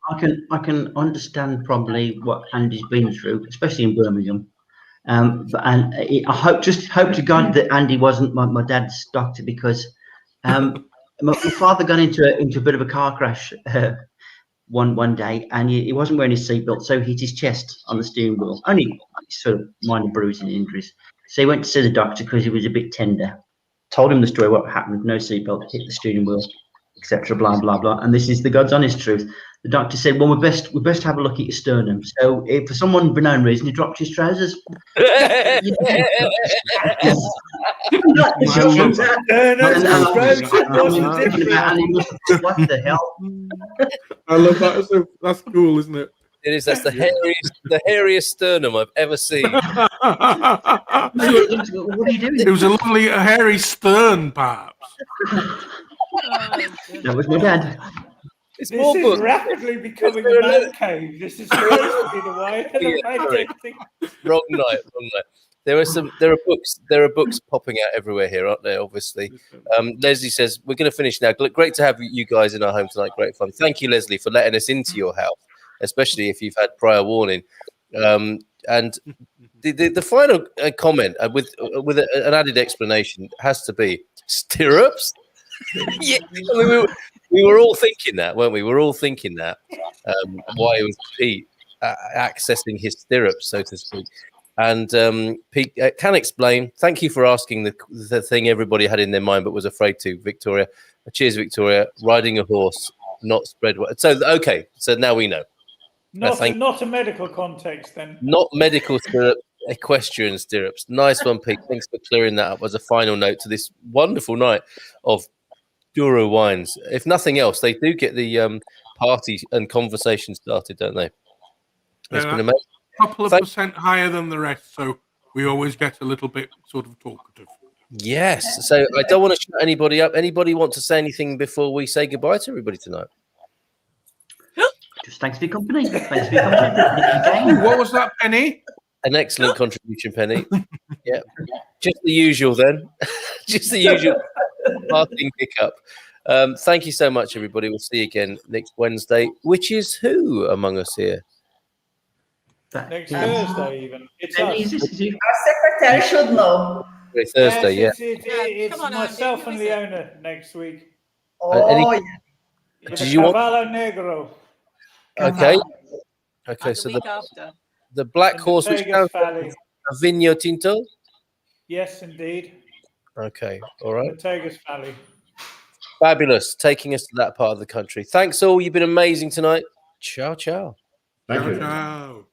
understand probably what Andy's been through, especially in Birmingham. I hope to God that Andy wasn't my dad's doctor, because my father got into a bit of a car crash one day, and he wasn't wearing his seatbelt, so he hit his chest on the steering wheel. Only sort of minor bruising injuries. So he went to see the doctor because he was a bit tender. Told him the story, what happened, no seatbelt, hit the steering wheel, etc. Blah blah blah. And this is the God's honest truth. The doctor said, "Well, we best have a look at your sternum." So, if for some unknown reason, he dropped his trousers. What the hell? I love that. That's cool, isn't it? It is. That's the hairiest sternum I've ever seen. What are you doing? It was a lovely hairy stern, perhaps. That was my dad. This is rapidly becoming a man cave. This is supposed to be the way. Wrong night. There are books popping out everywhere here, aren't there? Obviously. Leslie says we're going to finish now. Great to have you guys in our home tonight. Great fun. Thank you, Leslie, for letting us into your house, especially if you've had prior warning. And the final comment with an added explanation has to be stirrups. Yeah, I mean, we were all thinking that, weren't we? We were all thinking that. Why was Pete accessing his stirrups, so to speak? And Pete can explain. Thank you for asking the thing everybody had in their mind but was afraid to, Victoria. Cheers, Victoria. Riding a horse, not spread. So okay, so now we know. Not a medical context then. Not medical stirrups, equestrian stirrups. Nice one, Pete. Thanks for clearing that up as a final note to this wonderful night of Douro wines. If nothing else, they do get the party and conversation started, don't they? It's been amazing. A couple of percent higher than the rest, so we always get a little bit sort of talkative. Yes. So I don't want to shut anybody up. Anybody want to say anything before we say goodbye to everybody tonight? Just thanks for your company. Thanks for your company. What was that, Penny? An excellent contribution, Penny. Yeah. Just the usual then. Just the usual parting pickup. Thank you so much, everybody. We'll see you again next Wednesday, which is who among us here? Next Thursday, even. It's us. Our secretary should know. Thursday, yes, it's myself and Leona next week. Oh, Did you want? Cavallo Negro. Okay. Uh-huh. Okay. And So the week after. the black And horse, which Tegas counts Valley. as Vinho Tinto. Yes, indeed. Okay. All right. Tegas Valley. Fabulous. Taking us to that part of the country. Thanks all. You've been amazing tonight. Ciao, ciao. Thank Ciao, you. ciao.